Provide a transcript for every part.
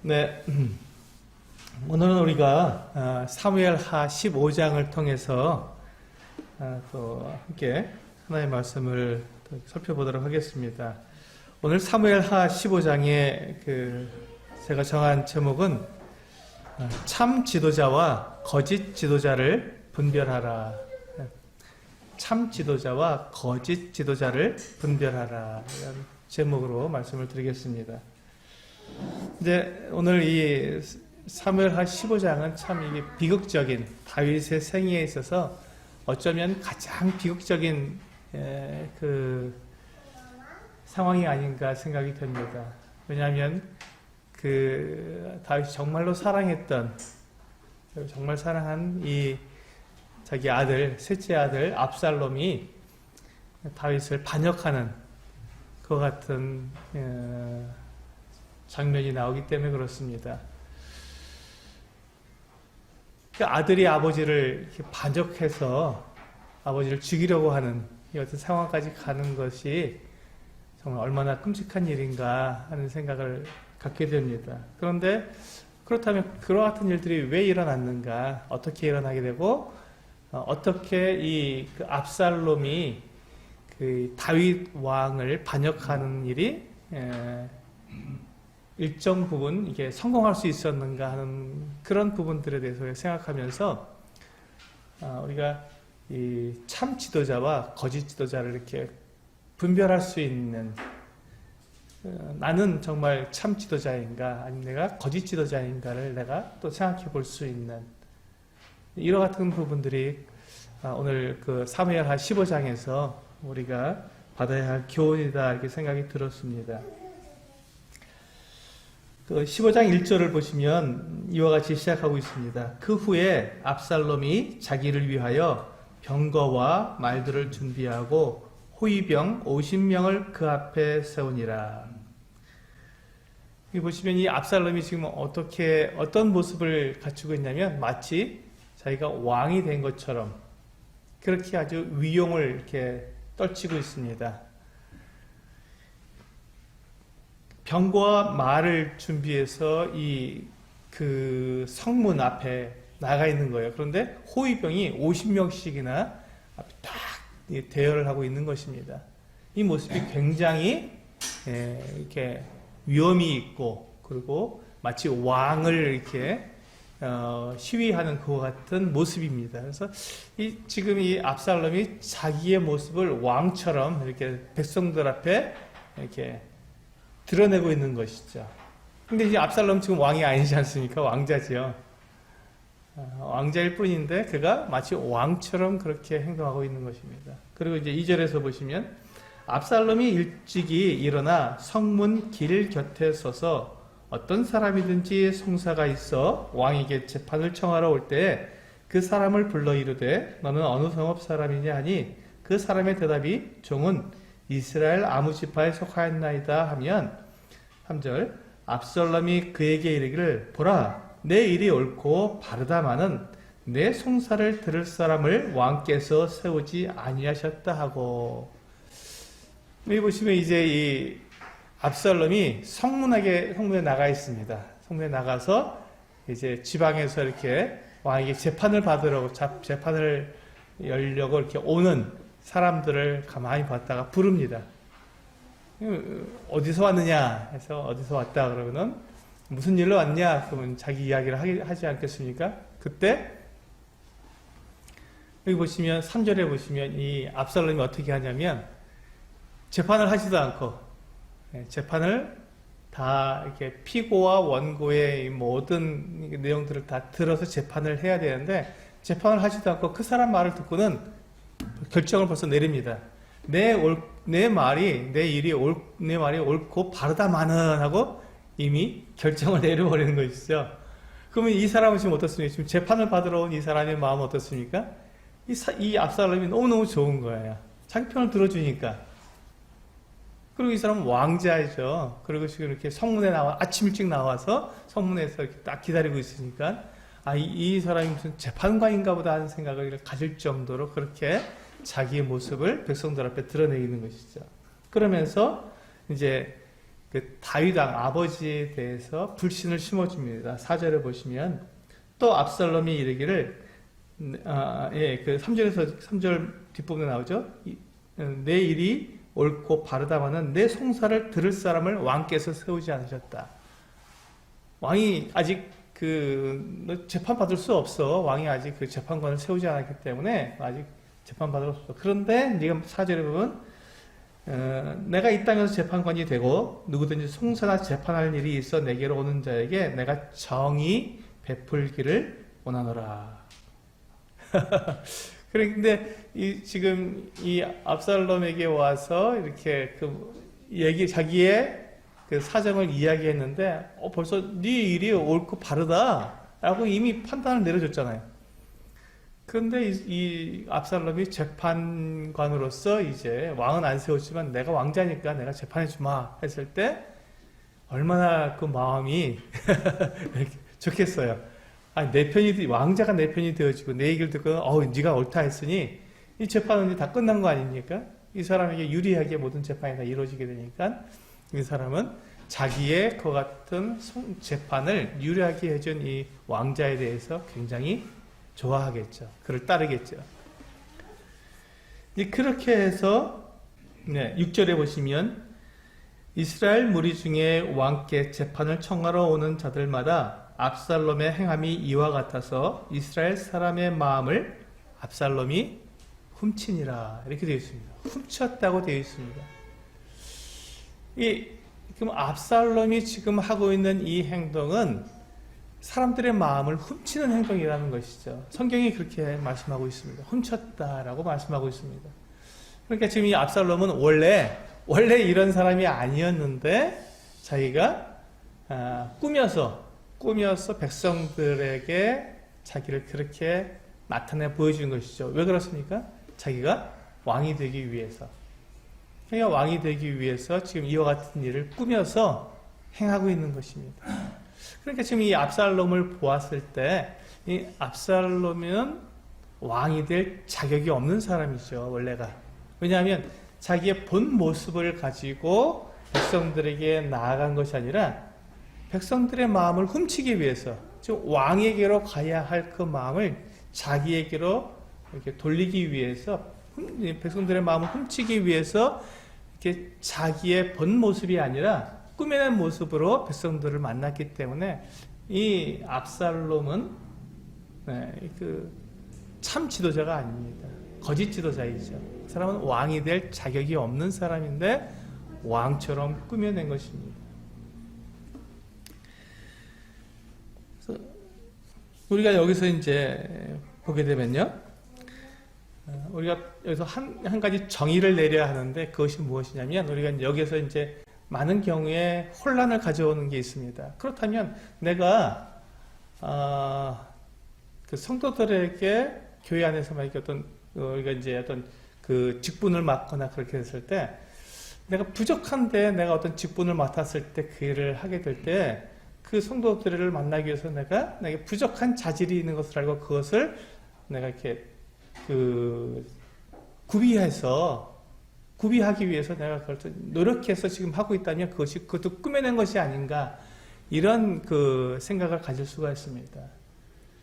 네, 오늘은 우리가 사무엘하 15장을 통해서 또 함께 하나님의 말씀을 살펴보도록 하겠습니다. 오늘 사무엘하 15장의 제가 정한 제목은 참 지도자와 거짓 지도자를 분별하라. 참 지도자와 거짓 지도자를 분별하라. 이런 제목으로 말씀을 드리겠습니다. 이제 오늘 이 사무엘하 15장은 참 이게 비극적인 다윗의 생애에 있어서 어쩌면 가장 비극적인 상황이 아닌가 생각이 됩니다. 왜냐하면 다윗이 정말로 사랑했던, 정말 사랑한 이 자기 아들, 셋째 아들 압살롬이 다윗을 반역하는 그 같은 장면이 나오기 때문에 그렇습니다. 그 아들이 아버지를 이렇게 반역해서 아버지를 죽이려고 하는 이 같은 상황까지 가는 것이 정말 얼마나 끔찍한 일인가 하는 생각을 갖게 됩니다. 그런데 그렇다면 그와 같은 일들이 왜 일어났는가, 어떻게 일어나게 되고 어떻게 그 압살롬이 그 다윗 왕을 반역하는 일이 일정 부분 이게 성공할 수 있었는가 하는 그런 부분들에 대해서 생각하면서 우리가 이 참 지도자와 거짓 지도자를 이렇게 분별할 수 있는, 나는 정말 참 지도자인가 아니면 내가 거짓 지도자인가를 내가 또 생각해 볼 수 있는 이와 같은 부분들이 오늘 그 사무엘하 15장에서 우리가 받아야 할 교훈이다 이렇게 생각이 들었습니다. 그 15장 1절을 보시면 이와 같이 시작하고 있습니다. 그 후에 압살롬이 자기를 위하여 병거와 말들을 준비하고 호위병 50명을 그 앞에 세우니라. 여기 보시면 이 압살롬이 지금 어떤 모습을 갖추고 있냐면 마치 자기가 왕이 된 것처럼 그렇게 아주 위용을 이렇게 떨치고 있습니다. 병거와 말을 준비해서 그 성문 앞에 나가 있는 거예요. 그런데 호위병이 50명씩이나 딱 대열을 하고 있는 것입니다. 이 모습이 굉장히 이렇게 위험이 있고, 그리고 마치 왕을 이렇게 시위하는 그와 같은 모습입니다. 그래서 지금 이 압살롬이 자기의 모습을 왕처럼 이렇게 백성들 앞에 이렇게 드러내고 있는 것이죠. 근데 이제 압살롬 지금 왕이 아니지 않습니까? 왕자지요. 왕자일 뿐인데 그가 마치 왕처럼 그렇게 행동하고 있는 것입니다. 그리고 이제 2절에서 보시면 압살롬이 일찍이 일어나 성문 길 곁에 서서 어떤 사람이든지 송사가 있어 왕에게 재판을 청하러 올 때 그 사람을 불러 이르되 너는 어느 성읍 사람이냐 하니 그 사람의 대답이 종은 이스라엘 아무 지파에 속하였나이다 하면 3절 압살롬이 그에게 이르기를 보라 내 일이 옳고 바르다마는 내 송사를 들을 사람을 왕께서 세우지 아니하셨다 하고. 여기 보시면 이제 이 압살롬이 성문에 나가 있습니다. 성문에 나가서 이제 지방에서 이렇게 왕에게 재판을 받으려고, 재판을 열려고 이렇게 오는 사람들을 가만히 봤다가 부릅니다. 어디서 왔느냐 해서 어디서 왔다 그러면은 무슨 일로 왔냐 그러면 자기 이야기를 하지 않겠습니까? 그때 여기 보시면 3절에 보시면 이 압살롬이 어떻게 하냐면 재판을 하지도 않고 재판을 다 이렇게 피고와 원고의 모든 내용들을 다 들어서 재판을 해야 되는데 재판을 하지도 않고 그 사람 말을 듣고는 결정을 벌써 내립니다. 내 말이 옳고 바르다마는 하고 이미 결정을 내려버리는 것이죠. 그러면 이 사람은 지금 어떻습니까? 지금 재판을 받으러 온 이 사람의 마음은 어떻습니까? 이 압살롬이 너무너무 좋은 거예요. 자기 편을 들어주니까. 그리고 이 사람은 왕자이죠. 그리고 지금 이렇게 성문에 아침 일찍 나와서 성문에서 이렇게 딱 기다리고 있으니까, 이 사람이 무슨 재판관인가 보다 하는 생각을 가질 정도로 그렇게 자기의 모습을 백성들 앞에 드러내는 것이죠. 그러면서 이제 그 다윗 왕 아버지에 대해서 불신을 심어줍니다. 4절에 보시면 또 압살롬이 이르기를 그 3절 뒷부분에 나오죠. 내 일이 옳고 바르다마는 내 송사를 들을 사람을 왕께서 세우지 않으셨다. 왕이 아직 재판 받을 수 없어. 왕이 아직 그 재판관을 세우지 않았기 때문에 아직 재판 받을 수 없어. 그런데 네가 4절에 보면 내가 이 땅에서 재판관이 되고 누구든지 송사나 재판할 일이 있어 내게로 오는 자에게 내가 정의 베풀기를 원하노라. 그런데 지금 이 압살롬에게 와서 이렇게 자기의 그 사정을 이야기했는데 벌써 네 일이 옳고 바르다라고 이미 판단을 내려줬잖아요. 그런데 이 압살롬이 재판관으로서 이제 왕은 안 세웠지만 내가 왕자니까 내가 재판해 주마 했을 때 얼마나 그 마음이 좋겠어요. 아니, 왕자가 내 편이 되어지고 내 얘기를 듣고 네가 옳다 했으니 이 재판은 이제 다 끝난 거 아닙니까? 이 사람에게 유리하게 모든 재판이 다 이루어지게 되니까 이 사람은 자기의 그 같은 재판을 유리하게 해준 이 왕자에 대해서 굉장히 좋아하겠죠. 그를 따르겠죠. 그렇게 해서 6절에 보시면 이스라엘 무리 중에 왕께 재판을 청하러 오는 자들마다 압살롬의 행함이 이와 같아서 이스라엘 사람의 마음을 압살롬이 훔치니라. 이렇게 되어 있습니다. 훔쳤다고 되어 있습니다. 그럼 압살롬이 지금 하고 있는 이 행동은 사람들의 마음을 훔치는 행동이라는 것이죠. 성경이 그렇게 말씀하고 있습니다. 훔쳤다라고 말씀하고 있습니다. 그러니까 지금 이 압살롬은 원래 이런 사람이 아니었는데 자기가 꾸며서 백성들에게 자기를 그렇게 나타내 보여준 것이죠. 왜 그렇습니까? 자기가 왕이 되기 위해서. 그러니까 왕이 되기 위해서 지금 이와 같은 일을 꾸며서 행하고 있는 것입니다. 그러니까 지금 이 압살롬을 보았을 때 이 압살롬은 왕이 될 자격이 없는 사람이죠. 원래가. 왜냐하면 자기의 본 모습을 가지고 백성들에게 나아간 것이 아니라 백성들의 마음을 훔치기 위해서, 즉 왕에게로 가야 할 그 마음을 자기에게로 이렇게 돌리기 위해서, 백성들의 마음을 훔치기 위해서 이렇게 자기의 본 모습이 아니라 꾸며낸 모습으로 백성들을 만났기 때문에 이 압살롬은 참 지도자가 아닙니다. 거짓 지도자이죠. 그 사람은 왕이 될 자격이 없는 사람인데 왕처럼 꾸며낸 것입니다. 그래서 우리가 여기서 이제 보게 되면요, 우리가 여기서 한 가지 정의를 내려야 하는데 그것이 무엇이냐면, 우리가 여기서 이제 많은 경우에 혼란을 가져오는 게 있습니다. 그렇다면 내가 그 성도들에게 교회 안에서 만약에 우리가 이제 어떤 그 직분을 맡거나 그렇게 했을 때, 내가 부족한데 내가 어떤 직분을 맡았을 때 그 일을 하게 될 때 그 성도들을 만나기 위해서 내게 부족한 자질이 있는 것을 알고 그것을 내가 이렇게 구비하기 위해서 내가 그걸 노력해서 지금 하고 있다면 그것도 꾸며낸 것이 아닌가, 이런 그 생각을 가질 수가 있습니다.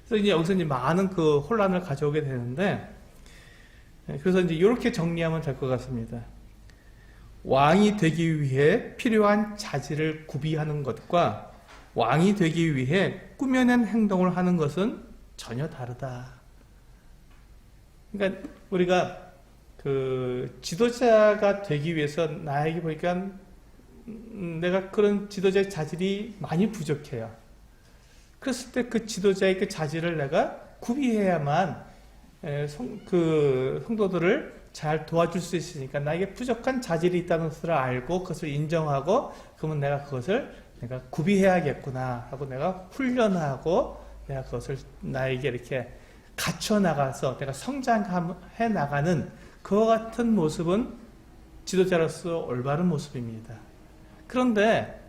그래서 이제 여기서 이제 많은 그 혼란을 가져오게 되는데, 그래서 이제 이렇게 정리하면 될 것 같습니다. 왕이 되기 위해 필요한 자질을 구비하는 것과 왕이 되기 위해 꾸며낸 행동을 하는 것은 전혀 다르다. 그러니까 우리가 그 지도자가 되기 위해서 나에게 보니까 내가 그런 지도자의 자질이 많이 부족해요. 그랬을 때 그 지도자의 그 자질을 내가 구비해야만 그 성도들을 잘 도와줄 수 있으니까, 나에게 부족한 자질이 있다는 것을 알고 그것을 인정하고, 그러면 내가 그것을 내가 구비해야겠구나 하고 내가 훈련하고 내가 그것을 나에게 이렇게 갖춰 나가서 내가 성장해 나가는 그와 같은 모습은 지도자로서 올바른 모습입니다. 그런데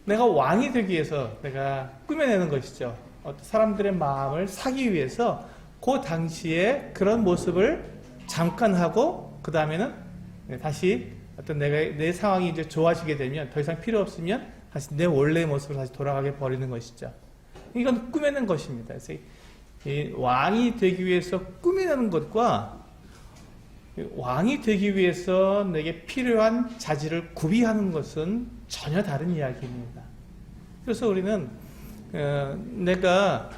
내가 왕이 되기 위해서 내가 꾸며내는 것이죠. 사람들의 마음을 사기 위해서 그 당시에 그런 모습을 잠깐 하고 그 다음에는 다시 어떤 내 상황이 이제 좋아지게 되면 더 이상 필요 없으면 다시 내 원래의 모습으로 다시 돌아가게 버리는 것이죠. 이건 꾸며낸 것입니다. 그래서 이 왕이 되기 위해서 꾸며내는 것과 왕이 되기 위해서 내게 필요한 자질을 구비하는 것은 전혀 다른 이야기입니다. 그래서 우리는 내가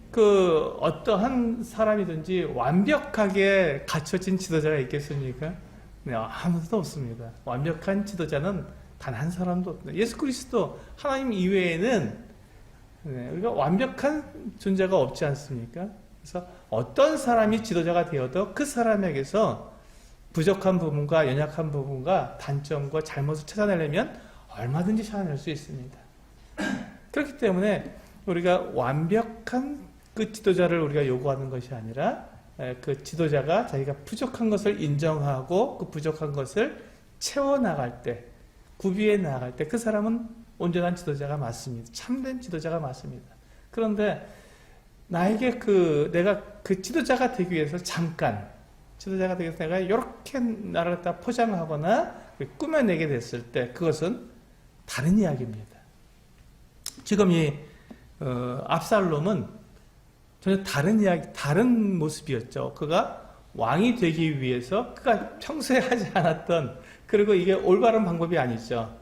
그 어떠한 사람이든지 완벽하게 갖춰진 지도자가 있겠습니까? 네, 아무도 없습니다. 완벽한 지도자는 단 한 사람도 없습니다. 예수 그리스도 하나님 이외에는 우리가 완벽한 존재가 없지 않습니까? 그래서 어떤 사람이 지도자가 되어도 그 사람에게서 부족한 부분과 연약한 부분과 단점과 잘못을 찾아내려면 얼마든지 찾아낼 수 있습니다. 그렇기 때문에 우리가 완벽한 그 지도자를 우리가 요구하는 것이 아니라 그 지도자가 자기가 부족한 것을 인정하고 그 부족한 것을 채워나갈 때, 구비해 나갈 때 그 사람은 온전한 지도자가 맞습니다. 참된 지도자가 맞습니다. 그런데 나에게 내가 그 지도자가 되기 위해서 지도자가 되기 위해서 내가 이렇게 나를 갖다 포장하거나 꾸며내게 됐을 때 그것은 다른 이야기입니다. 지금 이 압살롬은 전혀 다른 이야기, 다른 모습이었죠. 그가 왕이 되기 위해서 그가 평소에 하지 않았던, 그리고 이게 올바른 방법이 아니죠.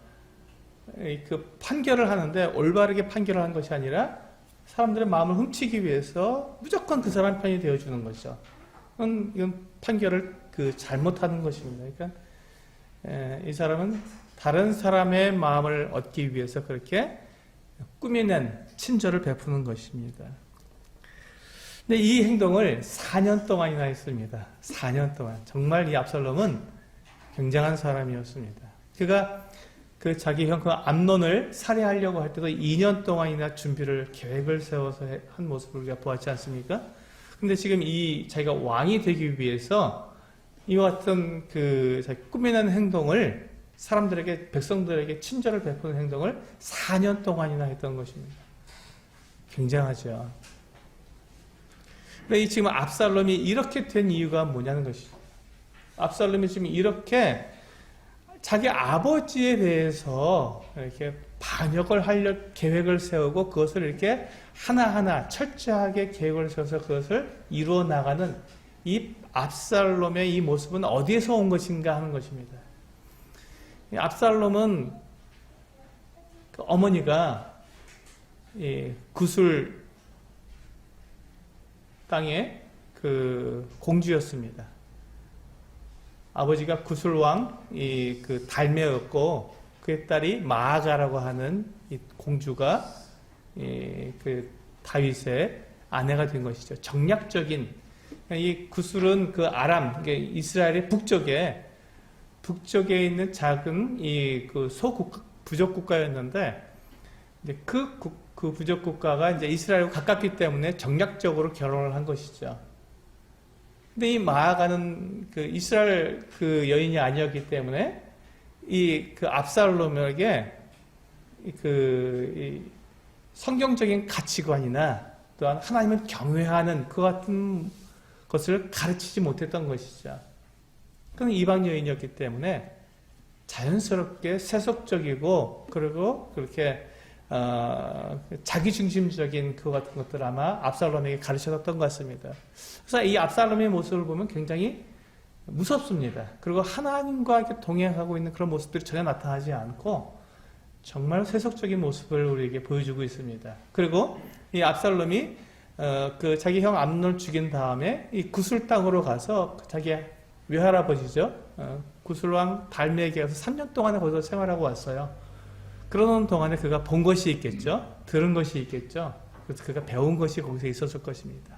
그 판결을 하는데 올바르게 판결을 한 것이 아니라 사람들의 마음을 훔치기 위해서 무조건 그 사람 편이 되어주는 거죠. 이건 판결을 잘못하는 것입니다. 그러니까 이 사람은 다른 사람의 마음을 얻기 위해서 그렇게 꾸며낸 친절을 베푸는 것입니다. 근데 이 행동을 4년 동안이나 했습니다. 4년 동안. 정말 이 압살롬은 굉장한 사람이었습니다. 그가 자기 형 암논을 살해하려고 할 때도 2년 동안이나 계획을 세워서 한 모습을 우리가 보았지 않습니까? 근데 지금 자기가 왕이 되기 위해서 이와 같은 꾸며낸 행동을 백성들에게 친절을 베푸는 행동을 4년 동안이나 했던 것입니다. 굉장하죠. 근데 지금 압살롬이 이렇게 된 이유가 뭐냐는 것이죠. 압살롬이 지금 이렇게 자기 아버지에 대해서 이렇게 반역을 하려 계획을 세우고 그것을 이렇게 하나하나 철저하게 계획을 세워서 그것을 이루어 나가는 이 압살롬의 이 모습은 어디에서 온 것인가 하는 것입니다. 압살롬은 어머니가 구술 땅의 공주였습니다. 아버지가 구술왕 달메였고 그의 딸이 마아가라고 하는 이 공주가 다윗의 아내가 된 것이죠. 정략적인 이 구술은 아람, 이스라엘의 북쪽에 있는 작은 부족 국가였는데 그 부족 국가가 이제 이스라엘과 가깝기 때문에 정략적으로 결혼을 한 것이죠. 근데 이 마아가는 이스라엘 여인이 아니었기 때문에 압살롬에게 성경적인 가치관이나 또한 하나님을 경외하는 그 같은 것을 가르치지 못했던 것이죠. 그는 이방 여인이었기 때문에 자연스럽게 세속적이고 그리고 그렇게 자기중심적인 그 같은 것들 아마 압살롬에게 가르쳐줬던 것 같습니다. 그래서 이 압살롬의 모습을 보면 굉장히 무섭습니다. 그리고 하나님과 이렇게 동행하고 있는 그런 모습들이 전혀 나타나지 않고 정말 세속적인 모습을 우리에게 보여주고 있습니다. 그리고 이 압살롬이 자기 형 암논을 죽인 다음에 이 구술 땅으로 가서 자기 외할아버지죠. 구술왕 달메에게 가서 3년 동안에 거기서 생활하고 왔어요. 그러는 동안에 그가 본 것이 있겠죠. 들은 것이 있겠죠. 그래서 그가 배운 것이 거기서 있었을 것입니다.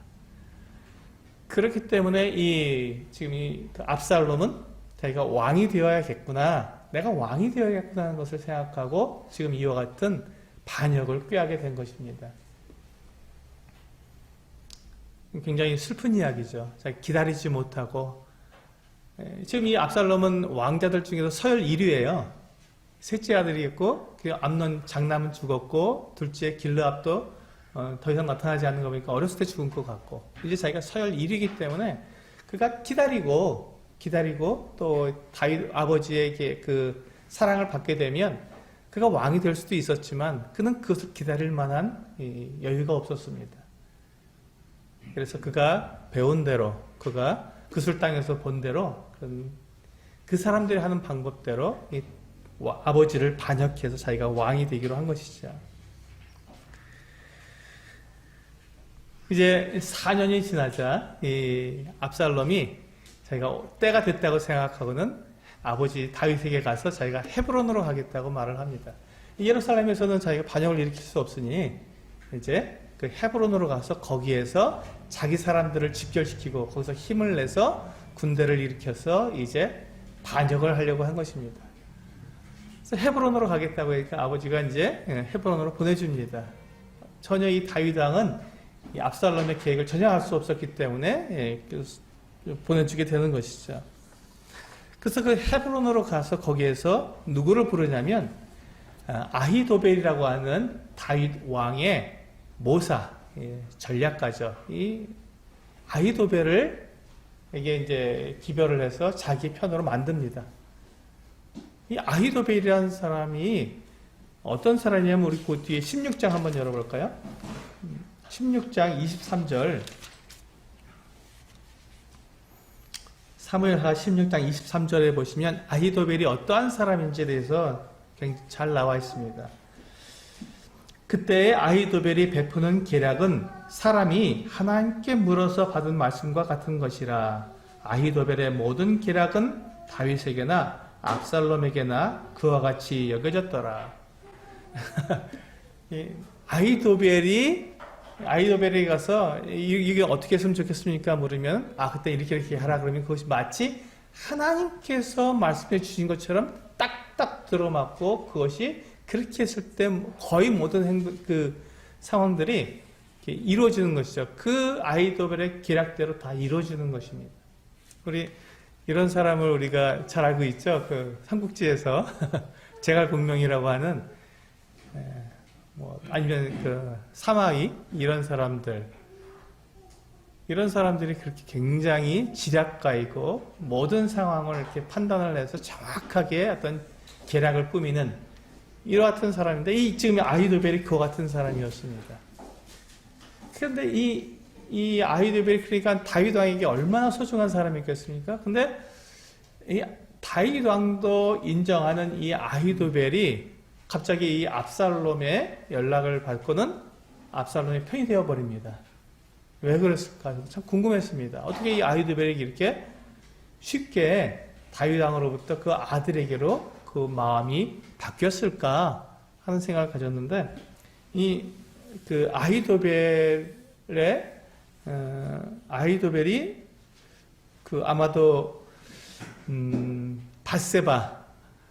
그렇기 때문에 지금 압살롬은 자기가 왕이 되어야겠구나, 내가 왕이 되어야겠구나 하는 것을 생각하고 지금 이와 같은 반역을 꾀하게 된 것입니다. 굉장히 슬픈 이야기죠. 기다리지 못하고 지금 이 압살롬은 왕자들 중에서 서열 1위예요. 셋째 아들이 있고 암논 장남은 죽었고 둘째 길르압도 더 이상 나타나지 않는 거 보니까 어렸을 때 죽은 것 같고 이제 자기가 서열 1위이기 때문에 그가 기다리고 기다리고 또 다윗 아버지에게 그 사랑을 받게 되면 그가 왕이 될 수도 있었지만 그는 그것을 기다릴 만한 여유가 없었습니다. 그래서 그가 배운 대로, 그가 그술 땅에서 본 대로 그 사람들이 하는 방법대로 아버지를 반역해서 자기가 왕이 되기로 한 것이죠. 이제 4년이 지나자 이 압살롬이 자기가 때가 됐다고 생각하고는 아버지 다윗에게 가서 자기가 헤브론으로 가겠다고 말을 합니다. 예루살렘에서는 자기가 반역을 일으킬 수 없으니 이제 그 헤브론으로 가서 거기에서 자기 사람들을 집결시키고 거기서 힘을 내서 군대를 일으켜서 이제 반역을 하려고 한 것입니다. 그래서 헤브론으로 가겠다고 하니까 아버지가 이제 헤브론으로 보내줍니다. 전혀 이 다윗 왕은 이 압살롬의 계획을 전혀 알 수 없었기 때문에 보내주게 되는 것이죠. 그래서 그 헤브론으로 가서 거기에서 누구를 부르냐면 아히도벨이라고 하는 다윗 왕의 모사, 전략가죠. 이 아히도벨을 이게 이제 기별을 해서 자기 편으로 만듭니다. 이 아히도벨이라는 사람이 어떤 사람이냐면 우리 그 뒤에 16장 한번 열어볼까요? 16장 23절 사무엘하 16장 23절에 보시면 아히도벨이 어떠한 사람인지에 대해서 굉장히 잘 나와 있습니다. 그때의 아히도벨이 베푸는 계략은 사람이 하나님께 물어서 받은 말씀과 같은 것이라. 아히도벨의 모든 계략은 다윗에게나 압살롬에게나 그와 같이 여겨졌더라. 아히도벨이 가서 이게 어떻게 했으면 좋겠습니까? 물으면 그때 이렇게 하라 그러면 그것이 마치 하나님께서 말씀해 주신 것처럼 딱딱 들어맞고 그것이 그렇게 했을 때 거의 모든 상황들이 이루어지는 것이죠. 그 아히도벨의 계략대로 다 이루어지는 것입니다. 우리 이런 사람을 우리가 잘 알고 있죠. 그 삼국지에서 제갈공명이라고 하는 아니면 그 사마위 이런 사람들이 그렇게 굉장히 지략가이고 모든 상황을 이렇게 판단을 해서 정확하게 어떤 계략을 꾸미는 이와 같은 사람인데 지금 아히도벨이 그와 같은 사람이었습니다. 그런데 이 아히도벨이 그러니까 다윗 왕에게 얼마나 소중한 사람이겠습니까? 근데 이 다윗 왕도 인정하는 이 아히도벨이 갑자기 이 압살롬의 연락을 받고는 압살롬의 편이 되어버립니다. 왜 그랬을까? 참 궁금했습니다. 어떻게 이 아히도벨이 이렇게 쉽게 다윗 왕으로부터 그 아들에게로 그 마음이 바뀌었을까 하는 생각을 가졌는데 그 아히도벨이 그 아마도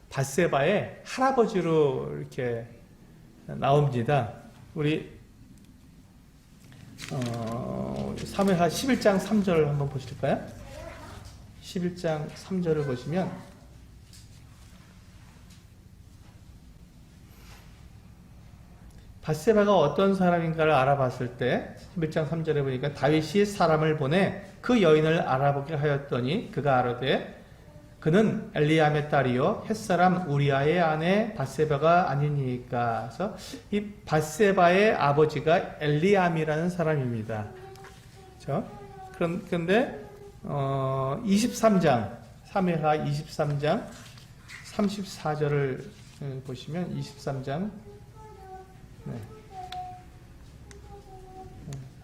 밧세바의 할아버지로 이렇게 나옵니다. 우리 사무엘하 11장 3절 한번 보실까요? 11장 3절을 보시면 밧세바가 어떤 사람인가를 알아봤을 때 11장 3절에 보니까 다윗이 사람을 보내 그 여인을 알아보게 하였더니 그가 아뢰되 그는 엘리암의 딸이요 햇사람 우리아의 아내 밧세바가 아니니까. 그래서 이 밧세바의 아버지가 엘리암이라는 사람입니다. 그렇죠? 그런데 23장 사무엘하 23장 34절을 보시면 23장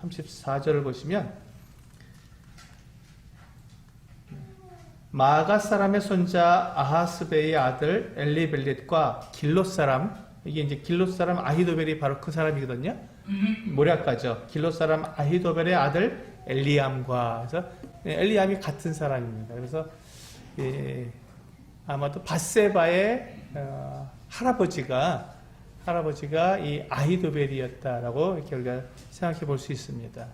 34절을 보시면 마가 사람의 손자 아하스베의 아들 엘리벨릿과 길롯 사람, 이게 이제 길롯 사람 아히도벨이 바로 그 사람이거든요. 모략가죠. 길롯 사람 아히도벨의 아들 엘리암과, 그래서 엘리암이 같은 사람입니다. 그래서 아마도 밧세바의 할아버지가 이 아히도벨이었다라고 이렇게 우리가 생각해 볼 수 있습니다.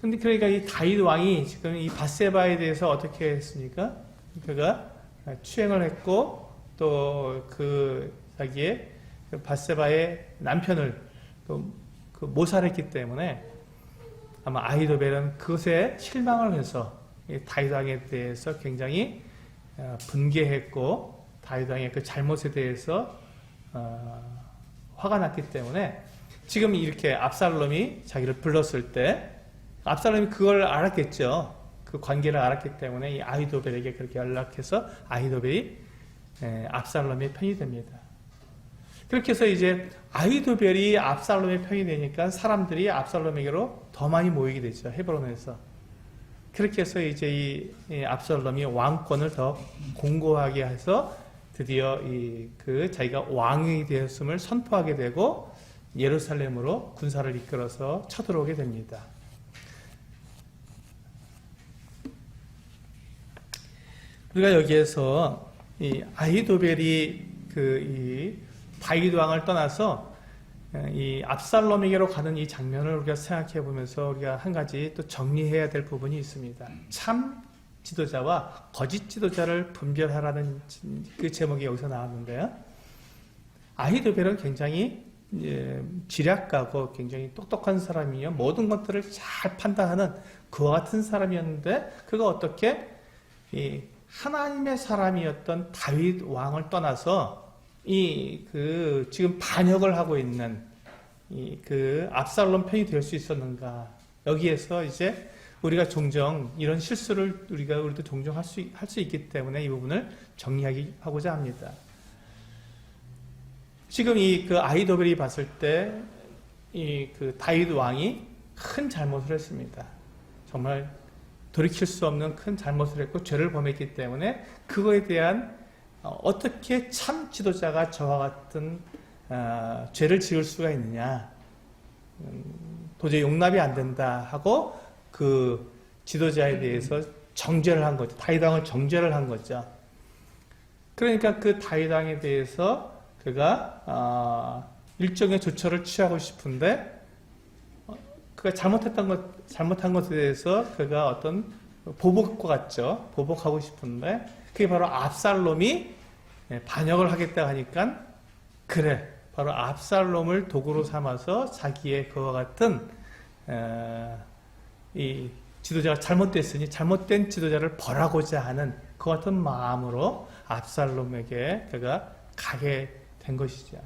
근데 그러니까 이 다윗 왕이 지금 이 밧세바에 대해서 어떻게 했습니까? 그가 추행을 했고 또 자기의 밧세바의 남편을 모살했기 때문에 아마 아히도벨은 그것에 실망을 해서 이 다윗 왕에 대해서 굉장히 분개했고 다윗 왕의 그 잘못에 대해서 화가 났기 때문에 지금 이렇게 압살롬이 자기를 불렀을 때 압살롬이 그걸 알았겠죠. 그 관계를 알았기 때문에 이 아히도벨에게 그렇게 연락해서 아히도벨이 압살롬의 편이 됩니다. 그렇게 해서 이제 아히도벨이 압살롬의 편이 되니까 사람들이 압살롬에게로 더 많이 모이게 되죠. 헤브론에서. 그렇게 해서 이제 이 압살롬이 왕권을 더 공고하게 해서 드디어 자기가 왕이 되었음을 선포하게 되고 예루살렘으로 군사를 이끌어서 쳐들어오게 됩니다. 우리가 여기에서 이 아히도벨이 이 다윗 왕을 떠나서 이 압살롬에게로 가는 이 장면을 우리가 생각해 보면서 우리가 한 가지 또 정리해야 될 부분이 있습니다. 참 지도자와 거짓 지도자를 분별하라는 그 제목이 여기서 나왔는데요. 아히도벨은 굉장히 지략가고 굉장히 똑똑한 사람이요. 모든 것들을 잘 판단하는 그와 같은 사람이었는데 그가 어떻게 이 하나님의 사람이었던 다윗 왕을 떠나서 지금 반역을 하고 있는 그 압살롬 편이 될 수 있었는가? 여기에서 이제 우리가 종종 이런 실수를 우리도 종종 할 수 있기 때문에 이 부분을 정리하고자 합니다. 지금 그 아히도벨이 봤을 때 그 다윗 왕이 큰 잘못을 했습니다. 정말 돌이킬 수 없는 큰 잘못을 했고 죄를 범했기 때문에 그거에 대한 어떻게 참 지도자가 저와 같은 죄를 지을 수가 있느냐, 도저히 용납이 안 된다 하고 그 지도자에 대해서 정죄를 한 거죠. 다윗 왕을 정죄를 한 거죠. 그러니까 그 다윗 왕에 대해서 그가 일종의 조처를 취하고 싶은데 그가 잘못한 것에 대해서 그가 어떤 보복과 같죠. 보복하고 싶은데 그게 바로 압살롬이 반역을 하겠다 하니까 그래 바로 압살롬을 도구로 삼아서 자기의 그와 같은 이 지도자가 잘못됐으니 잘못된 지도자를 벌하고자 하는 그 같은 마음으로 압살롬에게 그가 가게 된 것이죠.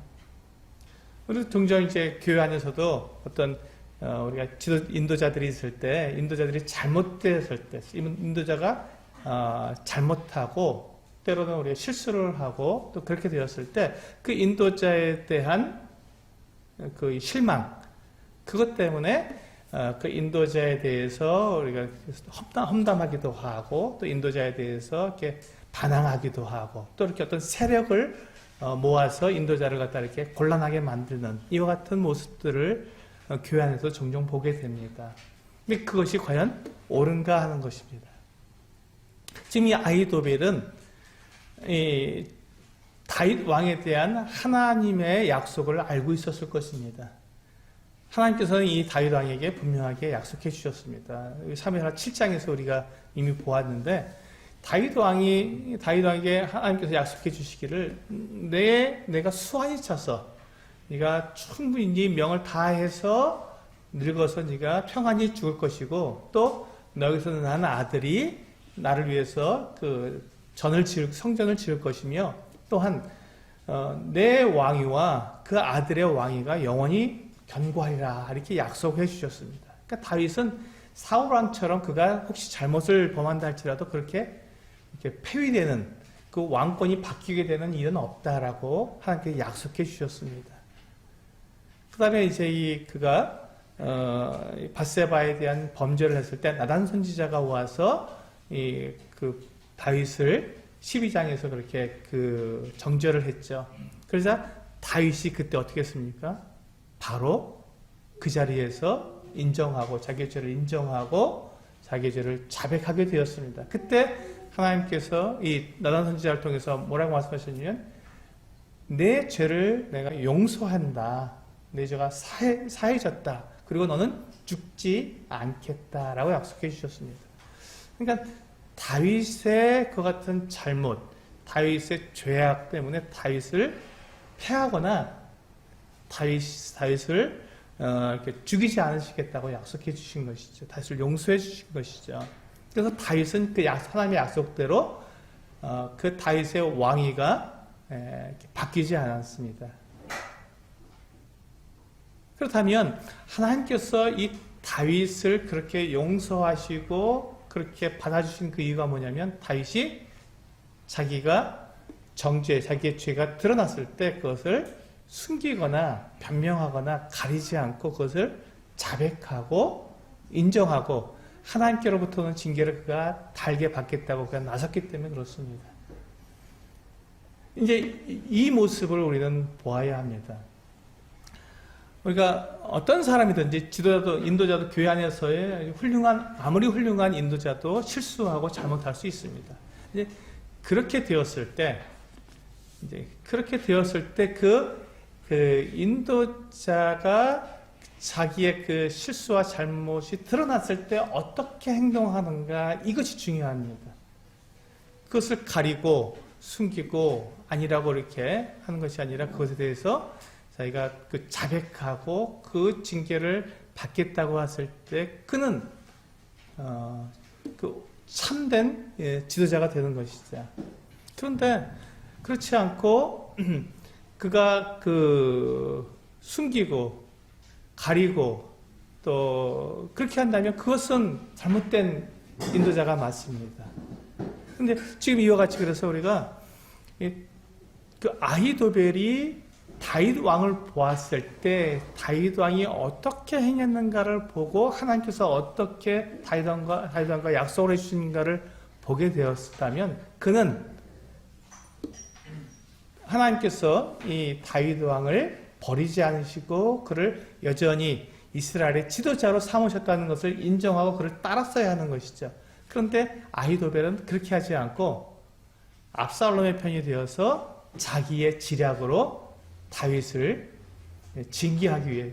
그리고 종종 이제 교회 안에서도 어떤 우리가 인도자들이 있을 때, 인도자들이 잘못됐을 때, 인도자가 잘못하고 때로는 우리가 실수를 하고 또 그렇게 되었을 때 그 인도자에 대한 그 실망, 그것 때문에 그 인도자에 대해서 우리가 험담하기도 하고 또 인도자에 대해서 이렇게 반항하기도 하고 또 이렇게 어떤 세력을 모아서 인도자를 갖다 이렇게 곤란하게 만드는 이와 같은 모습들을 교회 안에서 종종 보게 됩니다. 근데 그것이 과연 옳은가 하는 것입니다. 지금 이 아히도벨은 이 다윗 왕에 대한 하나님의 약속을 알고 있었을 것입니다. 하나님께서는 이 다윗 왕에게 분명하게 약속해 주셨습니다. 사무엘하 7장에서 우리가 이미 보았는데 다윗 왕에게 하나님께서 약속해 주시기를 내가 수완이 차서 네가 충분히 네 명을 다해서 늙어서 네가 평안히 죽을 것이고 또 너에게서 난 아들이 나를 위해서 그 성전을 지을 것이며 또한 내 왕위와 그 아들의 왕위가 영원히 견고하리라 이렇게 약속해 주셨습니다. 그러니까 다윗은 사울 왕처럼 그가 혹시 잘못을 범한다 할지라도 그렇게 이렇게 폐위되는 그 왕권이 바뀌게 되는 일은 없다라고 하나님께 약속해 주셨습니다. 그 다음에 이제 그가 밧세바에 대한 범죄를 했을 때 나단 선지자가 와서 그 다윗을 12장에서 그렇게 그 정죄를 했죠. 그러자 다윗이 그때 어떻게 했습니까? 바로 그 자리에서 인정하고 자기의 죄를 인정하고 자기의 죄를 자백하게 되었습니다. 그때 하나님께서 이 나단 선지자를 통해서 뭐라고 말씀하셨냐면 내 죄를 내가 용서한다. 내 죄가 사해졌다. 그리고 너는 죽지 않겠다라고 약속해 주셨습니다. 그러니까 다윗의 그 같은 잘못, 다윗의 죄악 때문에 다윗을 패하거나 다윗을 이렇게 죽이지 않으시겠다고 약속해 주신 것이죠. 다윗을 용서해 주신 것이죠. 그래서 다윗은 그 하나님의 약속대로 그 다윗의 왕위가 바뀌지 않았습니다. 그렇다면 하나님께서 이 다윗을 그렇게 용서하시고 그렇게 받아주신 그 이유가 뭐냐면, 다윗이 자기가 자기의 죄가 드러났을 때 그것을 숨기거나 변명하거나 가리지 않고 그것을 자백하고 인정하고 하나님께로부터는 징계를 그가 달게 받겠다고 그가 나섰기 때문에 그렇습니다. 이제 이 모습을 우리는 보아야 합니다. 우리가 어떤 사람이든지 지도자도 인도자도 교회 안에서의 아무리 훌륭한 인도자도 실수하고 잘못할 수 있습니다. 이제 그렇게 되었을 때 그 인도자가 자기의 그 실수와 잘못이 드러났을 때 어떻게 행동하는가, 이것이 중요합니다. 그것을 가리고 숨기고 아니라고 이렇게 하는 것이 아니라 그것에 대해서 자기가 그 자백하고 그 징계를 받겠다고 했을 때 그는 그 참된 지도자가 되는 것이죠. 그런데 그렇지 않고 그가 그 숨기고 가리고 또 그렇게 한다면 그것은 잘못된 인도자가 맞습니다. 그런데 지금 이와 같이 그래서 우리가 그 아히도벨이 다윗 왕을 보았을 때 다윗 왕이 어떻게 행했는가를 보고 하나님께서 어떻게 다윗 왕과 약속을 해주신가를 보게 되었다면 그는 하나님께서 이 다윗 왕을 버리지 않으시고 그를 여전히 이스라엘의 지도자로 삼으셨다는 것을 인정하고 그를 따랐어야 하는 것이죠. 그런데 아히도벨은 그렇게 하지 않고 압살롬의 편이 되어서 자기의 지략으로 다윗을 징계하기 위해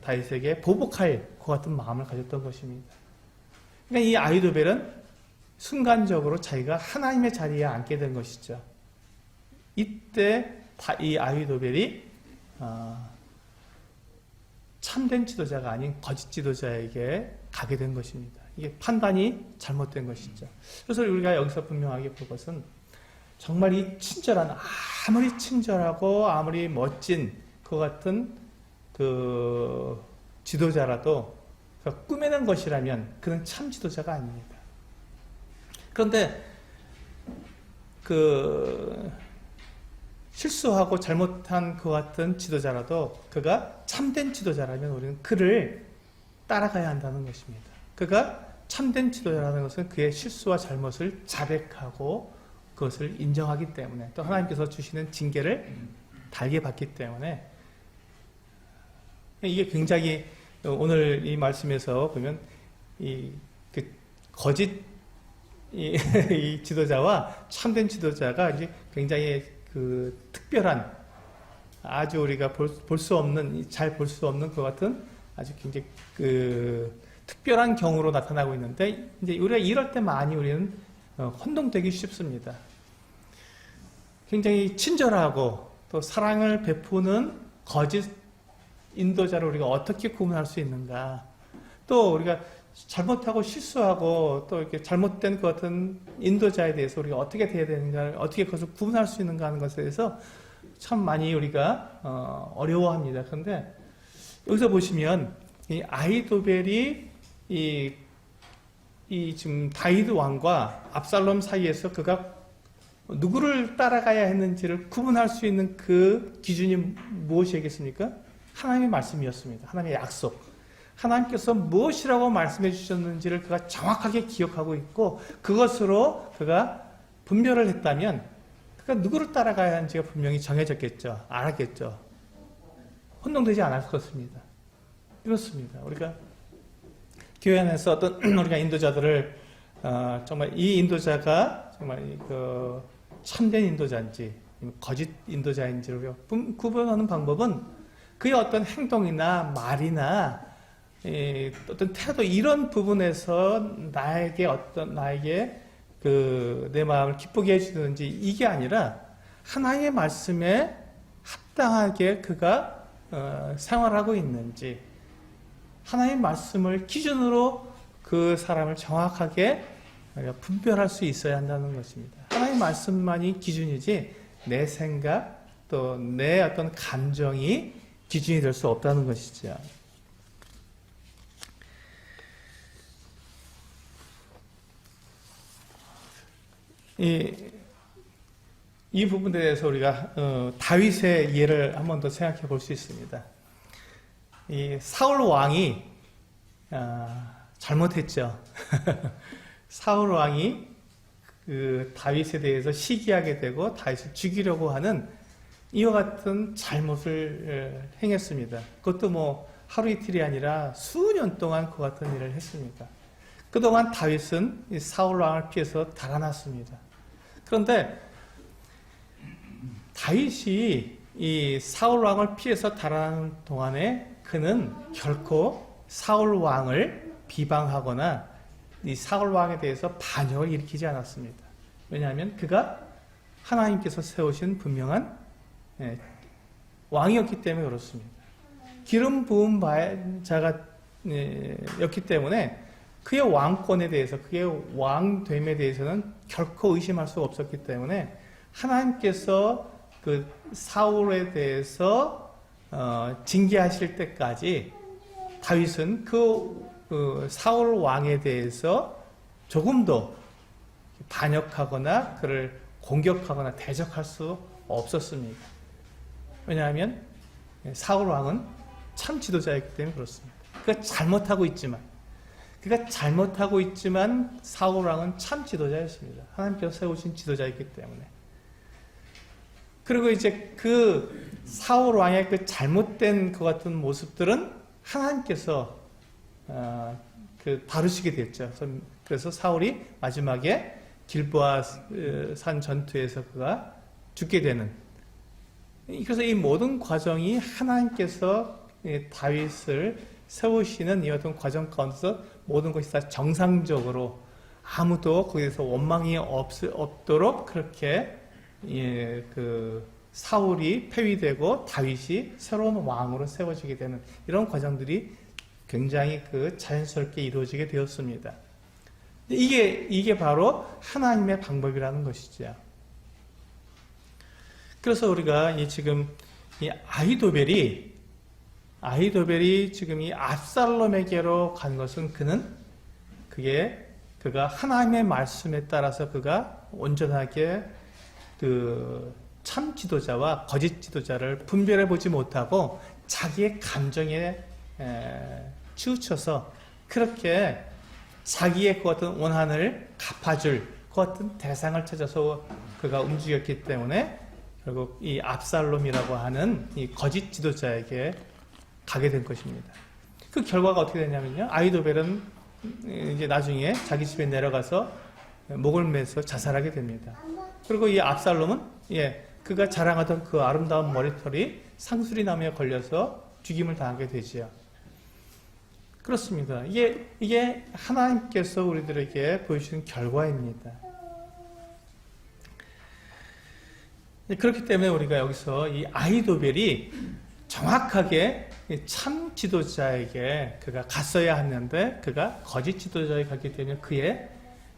다윗에게 보복할 것 같은 마음을 가졌던 것입니다. 그러니까 이 아히도벨은 순간적으로 자기가 하나님의 자리에 앉게 된 것이죠. 이때 이 아히도벨이 참된 지도자가 아닌 거짓 지도자에게 가게 된 것입니다. 이게 판단이 잘못된 것이죠. 그래서 우리가 여기서 분명하게 볼 것은 정말 이 아무리 친절하고 아무리 멋진 것 같은 그 지도자라도 꾸며낸 것이라면 그는 참 지도자가 아닙니다. 그런데 그 실수하고 잘못한 것 같은 지도자라도 그가 참된 지도자라면 우리는 그를 따라가야 한다는 것입니다. 그가 참된 지도자라는 것은 그의 실수와 잘못을 자백하고 그것을 인정하기 때문에 또 하나님께서 주시는 징계를 달게 받기 때문에 이게 굉장히 오늘 이 말씀에서 보면 그 거짓 이 지도자와 참된 지도자가 이제 굉장히 그 특별한 아주 우리가 볼 수 없는 잘 볼 수 없는 것 같은 아주 굉장히 그 특별한 경우로 나타나고 있는데 이제 우리가 이럴 때 많이 우리는 혼동되기 쉽습니다. 굉장히 친절하고 또 사랑을 베푸는 거짓 인도자를 우리가 어떻게 구분할 수 있는가? 또 우리가 잘못하고 실수하고 또 이렇게 잘못된 것 같은 인도자에 대해서 우리가 어떻게 돼야 되는가, 어떻게 그것을 구분할 수 있는가 하는 것에 대해서 참 많이 우리가 어려워합니다. 그런데 여기서 보시면 이 아히도벨이 이 지금 다윗 왕과 압살롬 사이에서 그가 누구를 따라가야 했는지를 구분할 수 있는 그 기준이 무엇이겠습니까? 하나님의 말씀이었습니다. 하나님의 약속. 하나님께서 무엇이라고 말씀해 주셨는지를 그가 정확하게 기억하고 있고 그것으로 그가 분별을 했다면 그가 누구를 따라가야 하는지가 분명히 정해졌겠죠. 알았겠죠. 혼동되지 않을 것입니다. 이렇습니다. 우리가 교회 안에서 어떤 우리가 인도자들을 정말 이 인도자가 정말 그 참된 인도자인지 거짓 인도자인지를 구분하는 방법은 그의 어떤 행동이나 말이나 어떤 태도 이런 부분에서 나에게 그 내 마음을 기쁘게 해주는지 이게 아니라 하나님의 말씀에 합당하게 그가 생활하고 있는지 하나님의 말씀을 기준으로 그 사람을 정확하게 우리가 분별할 수 있어야 한다는 것입니다. 하나님의 말씀만이 기준이지 내 생각 또 내 어떤 감정이 기준이 될 수 없다는 것이죠. 이 부분에 대해서 우리가 다윗의 예를 한 번 더 생각해 볼 수 있습니다. 이 사울 왕이 잘못했죠. 사울 왕이 그 다윗에 대해서 시기하게 되고 다윗을 죽이려고 하는 이와 같은 잘못을 행했습니다. 그것도 뭐 하루 이틀이 아니라 수년 동안 그 같은 일을 했습니다. 그동안 다윗은 이 사울 왕을 피해서 달아났습니다. 그런데 다윗이 이 사울 왕을 피해서 달아나는 동안에 그는 결코 사울 왕을 비방하거나 이 사울 왕에 대해서 반역을 일으키지 않았습니다. 왜냐하면 그가 하나님께서 세우신 분명한 왕이었기 때문에 그렇습니다. 기름 부은 자가 였기 때문에 그의 왕권에 대해서 그의 왕됨에 대해서는 결코 의심할 수 없었기 때문에 하나님께서 그 사울에 대해서 징계하실 때까지 다윗은 그 사울 왕에 대해서 조금도 반역하거나 그를 공격하거나 대적할 수 없었습니다. 왜냐하면 사울 왕은 참 지도자였기 때문에 그렇습니다. 그가 잘못하고 있지만 사울 왕은 참 지도자였습니다. 하나님께서 세우신 지도자였기 때문에. 그리고 이제 그 사울 왕의 그 잘못된 그 같은 모습들은 하나님께서 다루시게 됐죠. 그래서 사울이 마지막에 길보아 산 전투에서 그가 죽게 되는. 그래서 이 모든 과정이 하나님께서 다윗을 세우시는 이 어떤 과정 가운데서 모든 것이 다 정상적으로 아무도 거기에서 원망이 없도록 그렇게 그 사울이 폐위되고 다윗이 새로운 왕으로 세워지게 되는 이런 과정들이 굉장히 그 자연스럽게 이루어지게 되었습니다. 이게 바로 하나님의 방법이라는 것이죠. 그래서 우리가 지금 이 아히도벨이 지금 이 압살롬에게로 간 것은 그가 하나님의 말씀에 따라서 그가 온전하게 그 참 지도자와 거짓 지도자를 분별해 보지 못하고 자기의 감정에 치우쳐서 그렇게 자기의 그 어떤 원한을 갚아줄 그 어떤 대상을 찾아서 그가 움직였기 때문에 결국 이 압살롬이라고 하는 이 거짓 지도자에게 가게 된 것입니다. 그 결과가 어떻게 되냐면요. 아히도벨은 이제 나중에 자기 집에 내려가서 목을 매서 자살하게 됩니다. 그리고 이 압살롬은 그가 자랑하던 그 아름다운 머리털이 상수리나무에 걸려서 죽임을 당하게 되지요. 그렇습니다. 이게 하나님께서 우리들에게 보여주신 결과입니다. 그렇기 때문에 우리가 여기서 이 아히도벨이 정확하게 참 지도자에게 그가 갔어야 했는데 그가 거짓 지도자에게 갔기 때문에 그의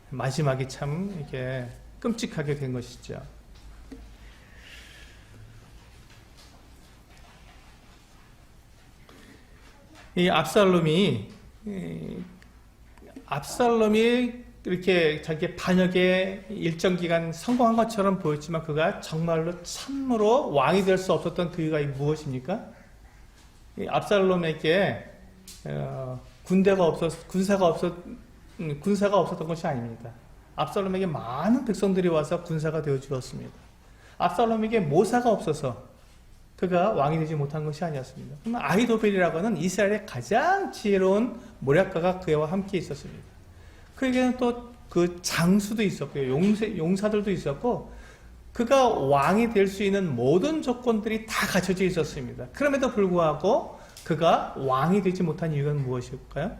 마지막이 참 이렇게 끔찍하게 된 것이죠. 이 압살롬이 이렇게 자기 반역에 일정 기간 성공한 것처럼 보였지만 그가 정말로 참으로 왕이 될 수 없었던 그 이유가 무엇입니까? 이 압살롬에게 군사가 없었던 것이 아닙니다. 압살롬에게 많은 백성들이 와서 군사가 되어 주었습니다. 압살롬에게 모사가 없어서 그가 왕이 되지 못한 것이 아니었습니다. 아히도벨이라고 하는 이스라엘의 가장 지혜로운 모략가가 그와 함께 있었습니다. 그에게는 또 그 장수도 있었고요. 용사들도 있었고 그가 왕이 될 수 있는 모든 조건들이 다 갖춰져 있었습니다. 그럼에도 불구하고 그가 왕이 되지 못한 이유가 무엇일까요?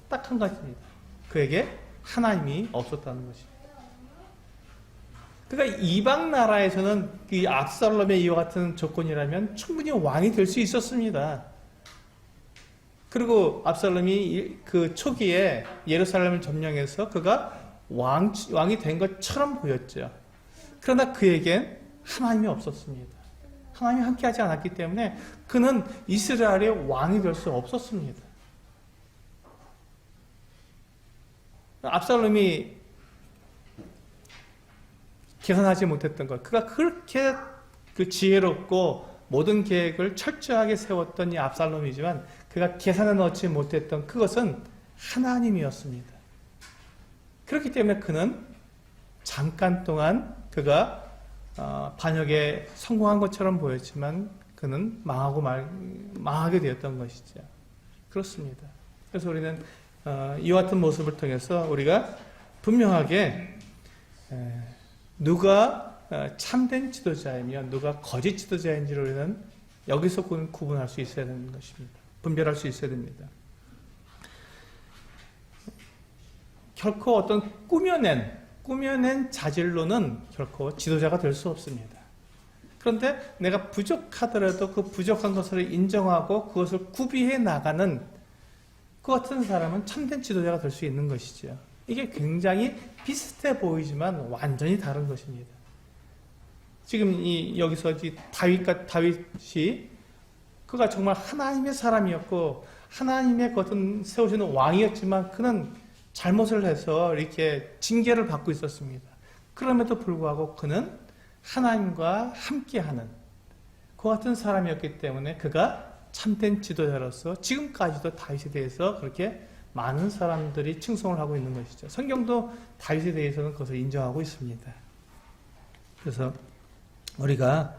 딱 한 가지입니다. 그에게 하나님이 없었다는 것입니다. 그러니까 이방 나라에서는 이 압살롬의 이와 같은 조건이라면 충분히 왕이 될 수 있었습니다. 그리고 압살롬이 그 초기에 예루살렘을 점령해서 그가 왕이 된 것처럼 보였죠. 그러나 그에겐 하나님이 없었습니다. 하나님이 함께하지 않았기 때문에 그는 이스라엘의 왕이 될 수 없었습니다. 압살롬이 계산하지 못했던 것, 그가 그렇게 그 지혜롭고 모든 계획을 철저하게 세웠던 이 압살롬이지만 그가 계산해 넣지 못했던 그것은 하나님이었습니다. 그렇기 때문에 그는 잠깐 동안 그가 반역에 성공한 것처럼 보였지만 그는 망하게 되었던 것이죠. 그렇습니다. 그래서 우리는 이와 같은 모습을 통해서 우리가 분명하게 누가 참된 지도자이며 누가 거짓 지도자인지를 우리는 여기서 구분할 수 있어야 되는 것입니다. 분별할 수 있어야 됩니다. 결코 어떤 꾸며낸 자질로는 결코 지도자가 될 수 없습니다. 그런데 내가 부족하더라도 그 부족한 것을 인정하고 그것을 구비해 나가는 그 같은 사람은 참된 지도자가 될 수 있는 것이죠. 이게 굉장히 비슷해 보이지만 완전히 다른 것입니다. 지금 여기서 다윗이 그가 정말 하나님의 사람이었고 하나님의 것은 세우시는 왕이었지만 그는 잘못을 해서 이렇게 징계를 받고 있었습니다. 그럼에도 불구하고 그는 하나님과 함께하는 그 같은 사람이었기 때문에 그가 참된 지도자로서 지금까지도 다윗에 대해서 그렇게 많은 사람들이 칭송을 하고 있는 것이죠. 성경도 다윗에 대해서는 그것을 인정하고 있습니다. 그래서 우리가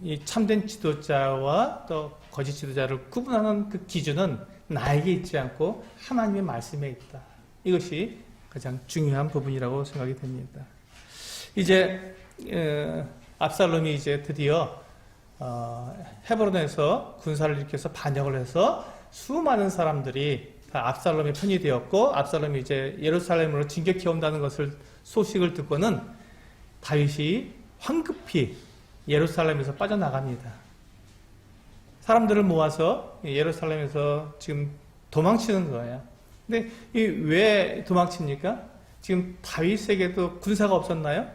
이 참된 지도자와 또 거짓 지도자를 구분하는 그 기준은 나에게 있지 않고 하나님의 말씀에 있다. 이것이 가장 중요한 부분이라고 생각이 됩니다. 이제 압살롬이 이제 드디어 헤브론에서 군사를 일으켜서 반역을 해서 수많은 사람들이 다 압살롬의 편이 되었고 압살롬이 이제 예루살렘으로 진격해 온다는 것을 소식을 듣고는 다윗이 황급히 예루살렘에서 빠져나갑니다. 사람들을 모아서 예루살렘에서 지금 도망치는 거예요. 근데 왜 도망칩니까? 지금 다윗에게도 군사가 없었나요?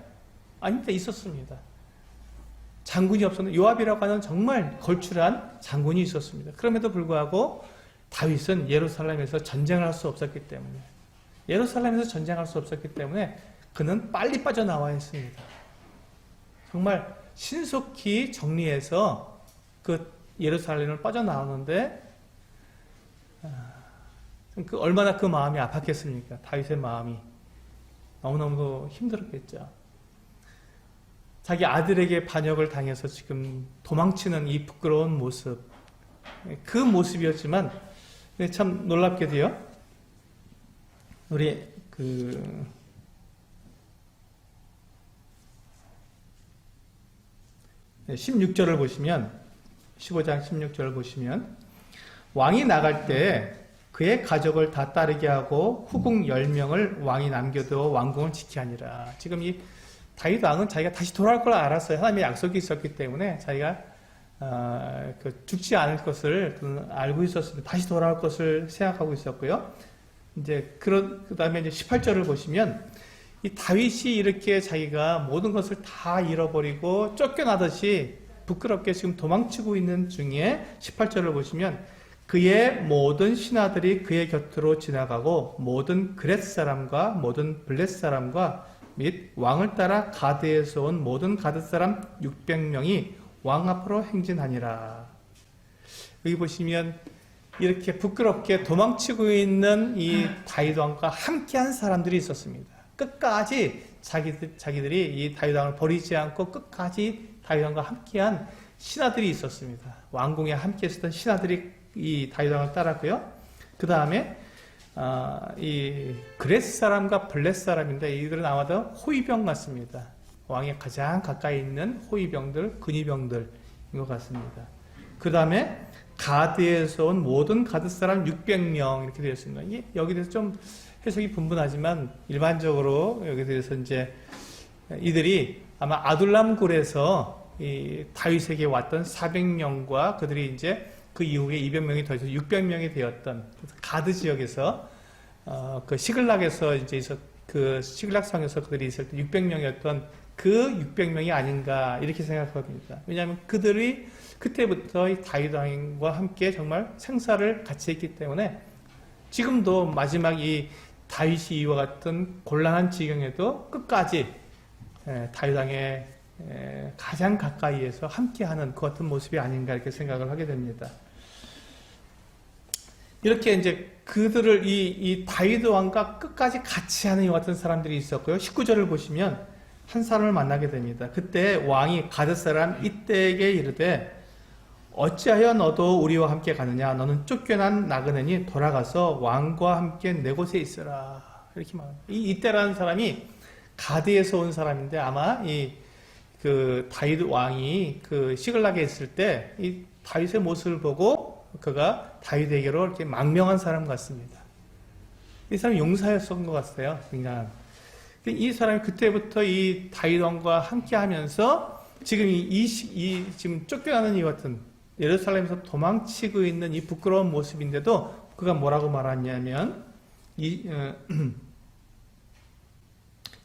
아닙니다. 있었습니다. 장군이 없었는데 요압이라고 하는 정말 걸출한 장군이 있었습니다. 그럼에도 불구하고 다윗은 예루살렘에서 전쟁을 할 수 없었기 때문에 예루살렘에서 전쟁할 수 없었기 때문에 그는 빨리 빠져나와야 했습니다. 정말 신속히 정리해서 그 예루살렘을 빠져나오는데 얼마나 그 마음이 아팠겠습니까? 다윗의 마음이 너무너무 힘들었겠죠. 자기 아들에게 반역을 당해서 지금 도망치는 이 부끄러운 모습, 그 모습이었지만 참 놀랍게도요. 우리 16절을 보시면 15장 16절을 보시면 왕이 나갈 때 그의 가족을 다 따르게 하고 후궁 10명을 왕이 남겨두어 왕궁을 지키게 하니라. 지금 이 다윗 왕은 자기가 다시 돌아올 걸 알았어요. 하나님의 약속이 있었기 때문에 자기가 죽지 않을 것을 알고 있었습니다. 다시 돌아올 것을 생각하고 있었고요. 이제 그 다음에 이제 18절을 보시면 이 다윗이 이렇게 자기가 모든 것을 다 잃어버리고 쫓겨나듯이 부끄럽게 지금 도망치고 있는 중에 18절을 보시면 그의 모든 신하들이 그의 곁으로 지나가고 모든 그렛 사람과 모든 블렛 사람과 및 왕을 따라 가드에서 온 모든 가드 사람 600명이 왕 앞으로 행진하니라. 여기 보시면 이렇게 부끄럽게 도망치고 있는 이 다윗 왕과 함께한 사람들이 있었습니다. 끝까지 자기들이 이 다윗 왕을 버리지 않고 끝까지 다윗 왕과 함께한 신하들이 있었습니다. 왕궁에 함께 있었던 신하들이 이 다윗 왕을 따랐고요. 그 다음에 이 그렛 사람과 블렛 사람인데 이들은 아마도 호위병 같습니다. 왕에 가장 가까이 있는 호위병들, 근위병들인 것 같습니다. 그 다음에 가드에서 온 모든 가드 사람 600명 이렇게 되어 있습니다. 이게 여기 대해서 좀 해석이 분분하지만 일반적으로 여기 대해서 이제 이들이 아마 아둘람 굴에서 이 다윗에게 왔던 400명과 그들이 이제 그 이후에 200명이 더해서 600명이 되었던 가드 지역에서 그 시글락에서 이제 그 시글락성에서 그들이 있을 때 600명이었던 그 600명이 아닌가 이렇게 생각합니다. 왜냐하면 그들이 그때부터 이 다윗 왕과 함께 정말 생사를 같이 했기 때문에 지금도 마지막 이 다윗이 이와 같은 곤란한 지경에도 끝까지 다윗 왕의 가장 가까이에서 함께하는 그 같은 모습이 아닌가 이렇게 생각을 하게 됩니다. 이렇게 이제 그들을 이 다윗 왕과 끝까지 같이 하는 이와 같은 사람들이 있었고요. 19절을 보시면 한 사람을 만나게 됩니다. 그때 왕이 가드 사람 이때에게 이르되 어찌하여 너도 우리와 함께 가느냐? 너는 쫓겨난 나그네니 돌아가서 왕과 함께 내 곳에 있으라. 이렇게 말합니다. 이때라는 사람이 가드에서 온 사람인데 아마 그 다윗 왕이 그 시글락에 있을 때 이 다윗의 모습을 보고 그가 다윗에게로 이렇게 망명한 사람 같습니다. 이 사람이 용사였던 것 같아요. 그냥 이 사람이 그때부터 이 다윗 왕과 함께 하면서 지금 지금 쫓겨나는 이 같은 예루살렘에서 도망치고 있는 이 부끄러운 모습인데도 그가 뭐라고 말하냐면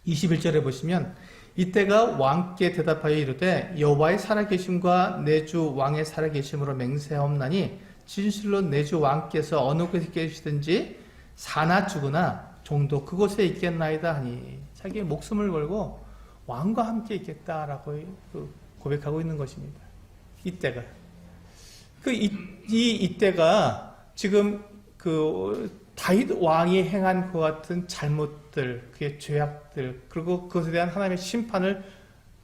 21절에 보시면 이때가 왕께 대답하여 이르되 여호와의 살아계심과 내 주 왕의 살아계심으로 맹세하옵나니 진실로 내 주 왕께서 어느 곳에 계시든지 사나 죽으나 종도 그곳에 있겠나이다 하니 자기의 목숨을 걸고 왕과 함께 있겠다라고 고백하고 있는 것입니다. 이때가 이때가 지금 그 다윗 왕이 행한 그 같은 잘못들, 그의 죄악들, 그리고 그것에 대한 하나님의 심판을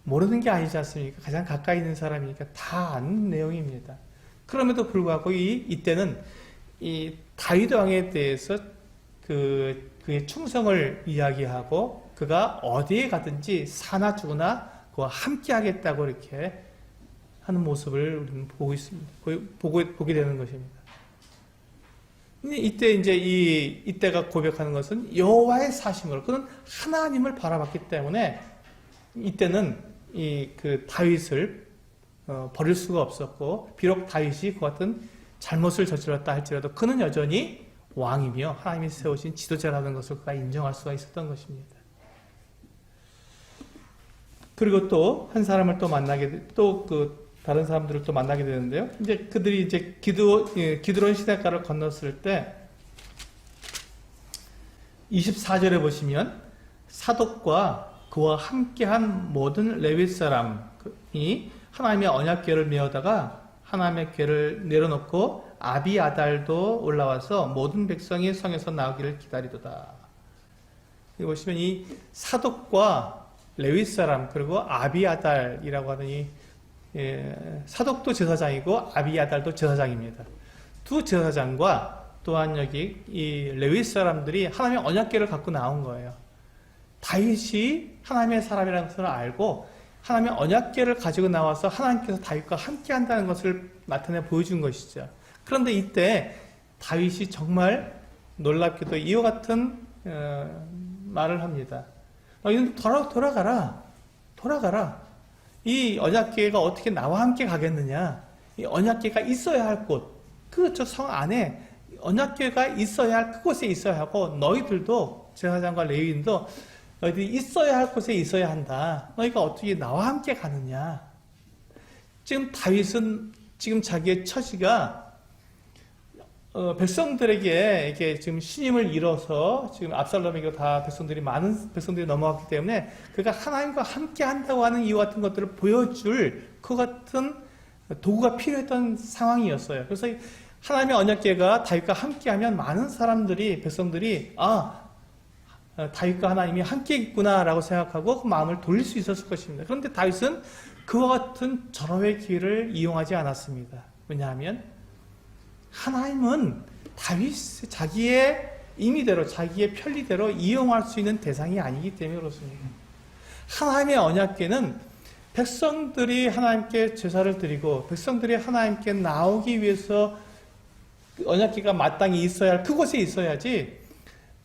모르는 게 아니지 않습니까? 가장 가까이 있는 사람이니까 다 아는 내용입니다. 그럼에도 불구하고 이때는 이 다윗 왕에 대해서 그의 충성을 이야기하고 그가 어디에 가든지 사나 죽으나 그와 함께 하겠다고 이렇게 하는 모습을 우리는 보고 있습니다. 보게 되는 것입니다. 이때 이제 이때가 고백하는 것은 여호와의 사심으로 그는 하나님을 바라봤기 때문에 이때는 그 다윗을 버릴 수가 없었고 비록 다윗이 그 같은 잘못을 저질렀다 할지라도 그는 여전히 왕이며 하나님이 세우신 지도자라는 것을 그가 인정할 수가 있었던 것입니다. 그리고 또 한 사람을 또 만나게 다른 사람들을 또 만나게 되는데요. 이제 그들이 이제 기드론 시냇가를 건넜을 때 24절에 보시면 사독과 그와 함께한 모든 레위 사람이 하나님의 언약궤를 메어다가 하나님의 궤를 내려놓고 아비아달도 올라와서 모든 백성이 성에서 나오기를 기다리도다. 여기 보시면 이 사독과 레위 사람 그리고 아비아달이라고 하는 사독도 제사장이고 아비아달도 제사장입니다. 두 제사장과 또한 여기 이 레위 사람들이 하나님의 언약궤를 갖고 나온 거예요. 다윗이 하나님의 사람이라는 것을 알고 하나님의 언약궤를 가지고 나와서 하나님께서 다윗과 함께 한다는 것을 나타내 보여준 것이죠. 그런데 이때 다윗이 정말 놀랍게도 이와 같은 말을 합니다. 너희는 돌아가라. 이 언약궤가 어떻게 나와 함께 가겠느냐? 이 언약궤가 있어야 할 곳, 그 저 성 안에 언약궤가 있어야 할 그곳에 있어야 하고 너희들도 제사장과 레위인도 너희들이 있어야 할 곳에 있어야 한다. 너희가 어떻게 나와 함께 가느냐? 지금 다윗은 지금 자기의 처지가 백성들에게 이게 지금 신임을 잃어서 지금 압살롬에게 다 많은 백성들이 넘어왔기 때문에 그가 하나님과 함께 한다고 하는 이와 같은 것들을 보여줄 그 같은 도구가 필요했던 상황이었어요. 그래서 하나님의 언약궤가 다윗과 함께하면 많은 백성들이 다윗과 하나님이 함께 있구나라고 생각하고 그 마음을 돌릴 수 있었을 것입니다. 그런데 다윗은 그와 같은 절호의 기회를 이용하지 않았습니다. 왜냐하면 하나님은 다윗 자기의 임의대로 자기의 편리대로 이용할 수 있는 대상이 아니기 때문에 그렇습니다. 하나님의 언약궤는 백성들이 하나님께 제사를 드리고 백성들이 하나님께 나오기 위해서 언약궤가 마땅히 있어야 할 그곳에 있어야지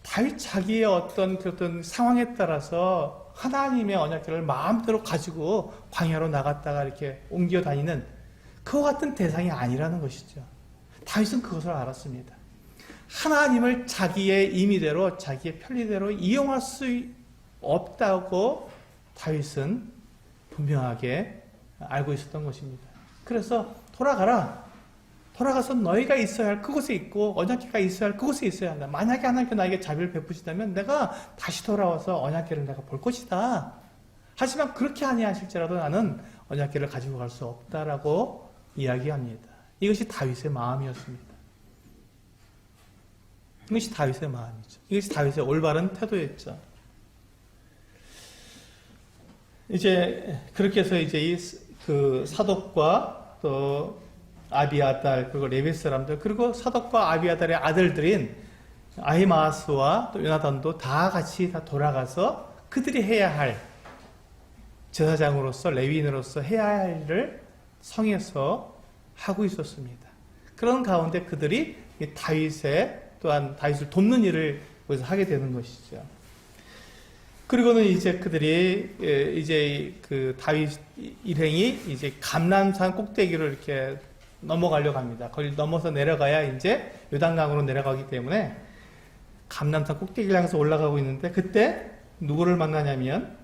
다윗 자기의 어떤 상황에 따라서 하나님의 언약궤를 마음대로 가지고 광야로 나갔다가 이렇게 옮겨 다니는 그와 같은 대상이 아니라는 것이죠. 다윗은 그것을 알았습니다. 하나님을 자기의 임의대로 자기의 편리대로 이용할 수 없다고 다윗은 분명하게 알고 있었던 것입니다. 그래서 돌아가서 너희가 있어야 할 그곳에 있고 언약궤가 있어야 할 그곳에 있어야 한다. 만약에 하나님께 나에게 자비를 베푸시다면 내가 다시 돌아와서 언약궤를 내가 볼 것이다. 하지만 그렇게 아니하실지라도 나는 언약궤를 가지고 갈 수 없다라고 이야기합니다. 이것이 다윗의 마음이었습니다. 이것이 다윗의 마음이죠. 이것이 다윗의 올바른 태도였죠. 이제 그렇게 해서 이제 그 사독과 또 아비아달 그리고 레위 사람들 그리고 사독과 아비아달의 아들들인 아히마아스와 또 요나단도 다 같이 다 돌아가서 그들이 해야 할 제사장으로서 레위인으로서 해야 할 일을 성에서 하고 있었습니다. 그런 가운데 그들이 다윗의 또한 다윗을 돕는 일을 거기서 하게 되는 것이죠. 그리고는 이제 그들이 이제 그 다윗 일행이 이제 감람산 꼭대기를 이렇게 넘어가려고 합니다. 거기 넘어서 내려가야 이제 요단강으로 내려가기 때문에 감람산 꼭대기를 향해서 올라가고 있는데 그때 누구를 만나냐면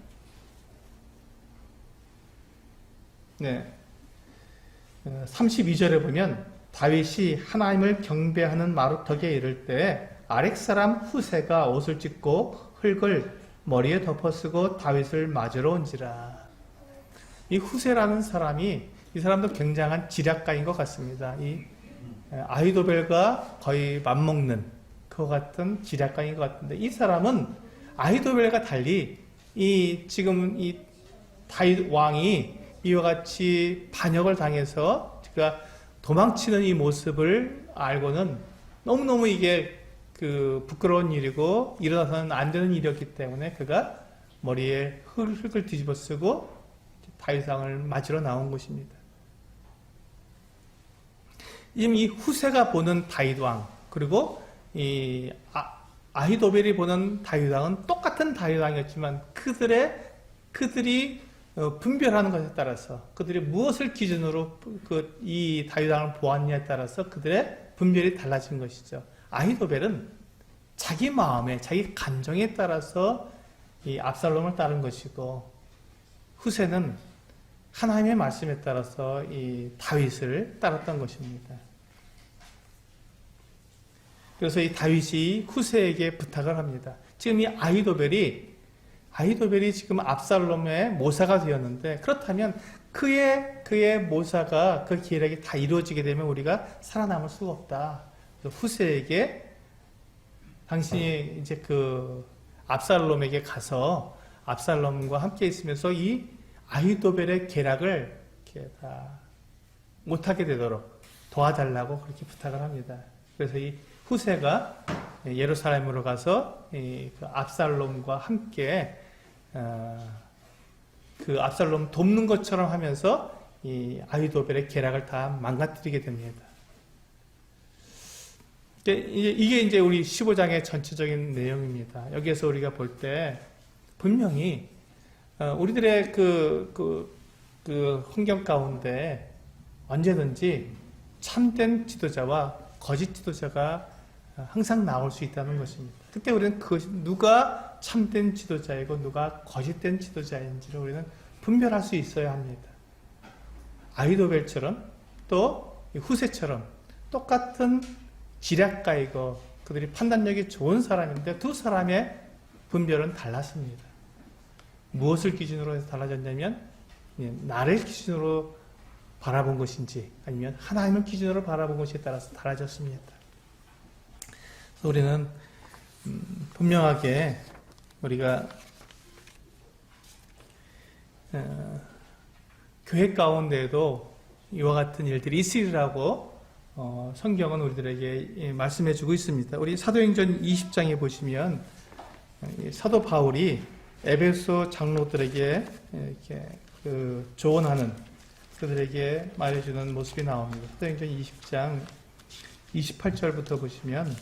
32절에 보면 다윗이 하나님을 경배하는 마루턱에 이를 때 아렉 사람 후세가 옷을 찢고 흙을 머리에 덮어쓰고 다윗을 맞으러 온지라. 이 후세라는 사람이 이 사람도 굉장한 지략가인 것 같습니다. 이 아히도벨과 거의 맞먹는 그와 같은 지략가인 것 같은데 이 사람은 아히도벨과 달리 지금 이 다윗 왕이 이와 같이 반역을 당해서 그가 도망치는 이 모습을 알고는 너무너무 이게 그 부끄러운 일이고 일어나서는 안 되는 일이었기 때문에 그가 머리에 흙을 뒤집어 쓰고 다윗왕을 맞으러 나온 것입니다. 이 후세가 보는 다윗왕 그리고 이 아히도벨이 보는 다윗왕은 똑같은 다윗왕이었지만 그들이 분별하는 것에 따라서 그들이 무엇을 기준으로 이 다윗왕을 보았냐에 따라서 그들의 분별이 달라진 것이죠. 아히도벨은 자기 마음에 자기 감정에 따라서 이 압살롬을 따른 것이고 후세는 하나님의 말씀에 따라서 이 다윗을 따랐던 것입니다. 그래서 이 다윗이 후세에게 부탁을 합니다. 지금 이 아히도벨이 지금 압살롬의 모사가 되었는데 그렇다면 그의 모사가 그 계략이 다 이루어지게 되면 우리가 살아남을 수가 없다. 후세에게 당신이 이제 그 압살롬에게 가서 압살롬과 함께 있으면서 이 아히도벨의 계략을 이렇게 다 못하게 되도록 도와달라고 그렇게 부탁을 합니다. 그래서 이 후세가 예루살렘으로 가서 그 압살롬과 함께 그 압살롬 돕는 것처럼 하면서 이 아히도벨의 계략을 다 망가뜨리게 됩니다. 이게 이제 우리 15장의 전체적인 내용입니다. 여기에서 우리가 볼 때 분명히 우리들의 그 환경 가운데 언제든지 참된 지도자와 거짓 지도자가 항상 나올 수 있다는 것입니다. 그때 우리는 누가 참된 지도자이고 누가 거짓된 지도자인지를 우리는 분별할 수 있어야 합니다. 아히도벨처럼 또 후세처럼 똑같은 지략가이고 그들이 판단력이 좋은 사람인데 두 사람의 분별은 달랐습니다. 무엇을 기준으로 해서 달라졌냐면 나를 기준으로 바라본 것인지 아니면 하나님을 기준으로 바라본 것에 따라서 달라졌습니다. 그래서 우리는 분명하게 우리가 교회 가운데에도 이와 같은 일들이 있으리라고 성경은 우리들에게 말씀해주고 있습니다. 우리 사도행전 20장에 보시면 사도 바울이 에베소 장로들에게 이렇게 조언하는 그들에게 말해주는 모습이 나옵니다. 사도행전 20장 28절부터 보시면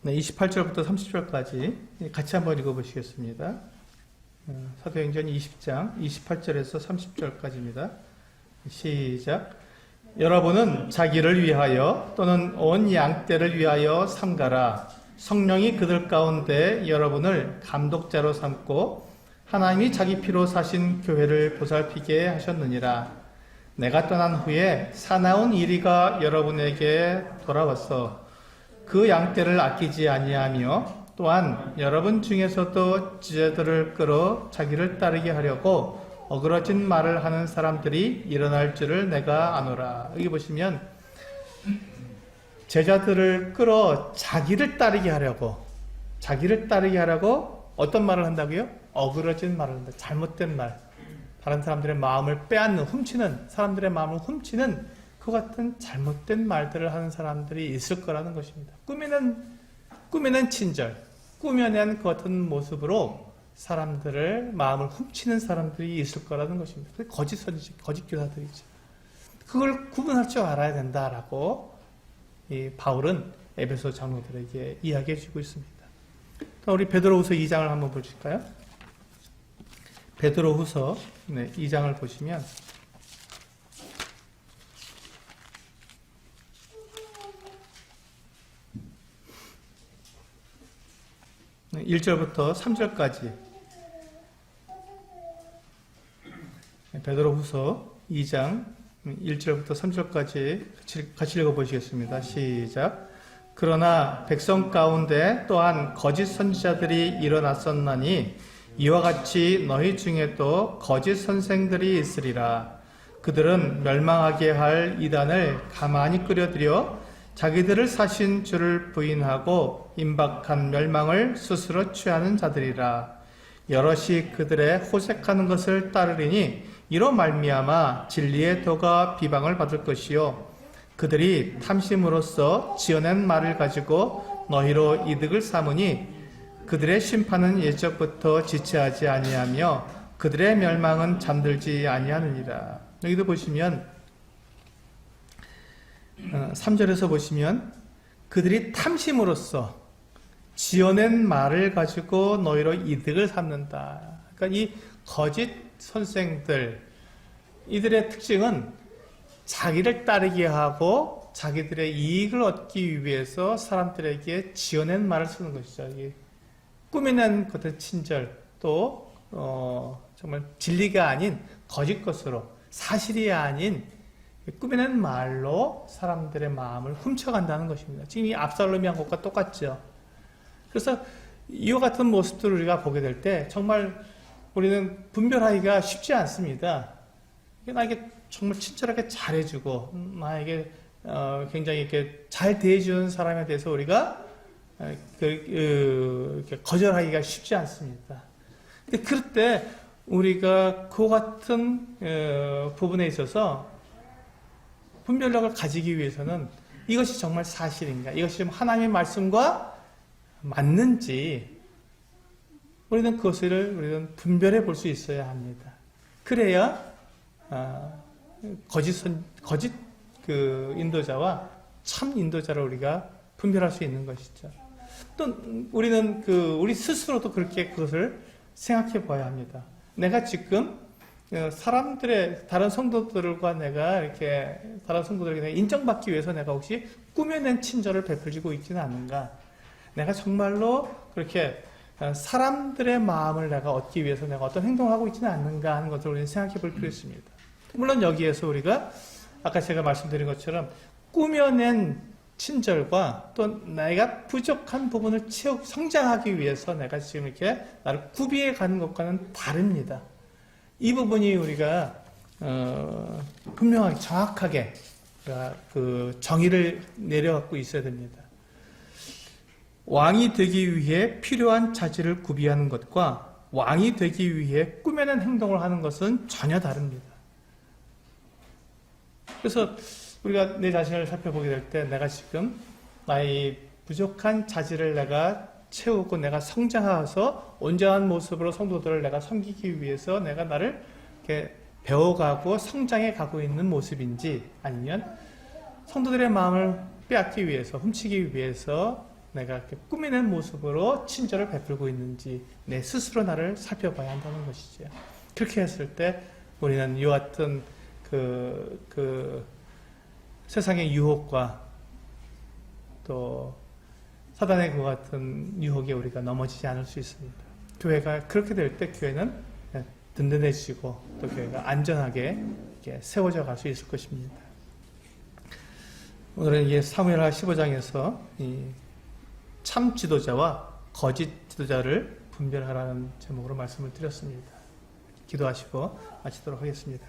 네, 28절부터 30절까지 같이 한번 읽어보시겠습니다. 사도행전 20장 28절에서 30절까지입니다. 시작. 여러분은 자기를 위하여 또는 온 양떼를 위하여 삼가라. 성령이 그들 가운데 여러분을 감독자로 삼고 하나님이 자기 피로 사신 교회를 보살피게 하셨느니라. 내가 떠난 후에 사나운 이리가 여러분에게 돌아와서 그 양떼를 아끼지 아니하며 또한 여러분 중에서도 지체들을 끌어 자기를 따르게 하려고 어그러진 말을 하는 사람들이 일어날 줄을 내가 아노라. 여기 보시면 제자들을 끌어 자기를 따르게 하려고 어떤 말을 한다고요? 어그러진 말을 한다. 잘못된 말. 다른 사람들의 마음을 빼앗는, 훔치는, 사람들의 마음을 훔치는 그 같은 잘못된 말들을 하는 사람들이 있을 거라는 것입니다. 꾸미는 친절, 꾸며낸 그 같은 모습으로 사람들을 마음을 훔치는 사람들이 있을 거라는 것입니다. 그게 거짓 선지, 거짓 교사들이죠. 그걸 구분할 줄 알아야 된다라고 이 바울은 에베소 장로들에게 이야기해 주고 있습니다. 우리 베드로후서 2장을 한번 보실까요? 베드로후서 2장을 보시면 1절부터 3절까지 베드로후서 2장 1절부터 3절까지 같이 읽어보시겠습니다. 시작. 그러나 백성 가운데 또한 거짓 선지자들이 일어났었나니 이와 같이 너희 중에도 거짓 선생들이 있으리라. 그들은 멸망하게 할 이단을 가만히 끌어들여 자기들을 사신 주를 부인하고 임박한 멸망을 스스로 취하는 자들이라. 여럿이 그들의 호색하는 것을 따르리니 이로 말미암아 진리의 도가 비방을 받을 것이요 그들이 탐심으로써 지어낸 말을 가지고 너희로 이득을 삼으니 그들의 심판은 예적부터 지체하지 아니하며 그들의 멸망은 잠들지 아니하느니라. 여기도 보시면 3절에서 보시면 그들이 탐심으로써 지어낸 말을 가지고 너희로 이득을 삼는다. 그러니까 이 거짓 선생들, 이들의 특징은 자기를 따르게 하고 자기들의 이익을 얻기 위해서 사람들에게 지어낸 말을 쓰는 것이죠. 꾸미는 것의 친절, 또 정말 진리가 아닌 거짓 것으로, 사실이 아닌 꾸미는 말로 사람들의 마음을 훔쳐간다는 것입니다. 지금 이 압살롬이 한 것과 똑같죠. 그래서 이와 같은 모습들을 우리가 보게 될 때 정말 우리는 분별하기가 쉽지 않습니다. 나에게 정말 친절하게 잘해주고 나에게 굉장히 이렇게 잘 대해주는 사람에 대해서 우리가 이렇게 거절하기가 쉽지 않습니다. 근데 그럴 때 우리가 그 같은 부분에 있어서 분별력을 가지기 위해서는 이것이 정말 사실인가, 이것이 하나님의 말씀과 맞는지 우리는 그것을 분별해 볼 수 있어야 합니다. 그래야 거짓 인도자와 참 인도자를 우리가 분별할 수 있는 것이죠. 또 우리는 우리 스스로도 그렇게 그것을 생각해 봐야 합니다. 내가 지금 다른 성도들과 다른 성도들에게 인정받기 위해서 내가 혹시 꾸며낸 친절을 베풀고 있지는 않는가? 내가 정말로 그렇게 사람들의 마음을 내가 얻기 위해서 내가 어떤 행동을 하고 있지는 않는가 하는 것을 우리는 생각해 볼 필요 있습니다. 물론 여기에서 우리가 아까 제가 말씀드린 것처럼 꾸며낸 친절과 또 내가 부족한 부분을 성장하기 위해서 내가 지금 이렇게 나를 구비해 가는 것과는 다릅니다. 이 부분이 우리가 분명하게 정확하게 그 정의를 내려갖고 있어야 됩니다. 왕이 되기 위해 필요한 자질을 구비하는 것과 왕이 되기 위해 꾸며낸 행동을 하는 것은 전혀 다릅니다. 그래서 우리가 내 자신을 살펴보게 될 때 내가 지금 나의 부족한 자질을 내가 채우고 내가 성장해서 온전한 모습으로 성도들을 내가 섬기기 위해서 내가 나를 이렇게 배워가고 성장해 가고 있는 모습인지, 아니면 성도들의 마음을 빼앗기 위해서, 훔치기 위해서 내가 이렇게 꾸미는 모습으로 친절을 베풀고 있는지 내 스스로 나를 살펴봐야 한다는 것이죠. 그렇게 했을 때 우리는 이와 같은 그 세상의 유혹과 또 사단의 그 같은 유혹에 우리가 넘어지지 않을 수 있습니다. 교회가 그렇게 될 때 교회는 든든해지고 또 교회가 안전하게 이렇게 세워져 갈 수 있을 것입니다. 오늘은 이게 사무엘하 15장에서 이 참 지도자와 거짓 지도자를 분별하라는 제목으로 말씀을 드렸습니다. 기도하시고 마치도록 하겠습니다.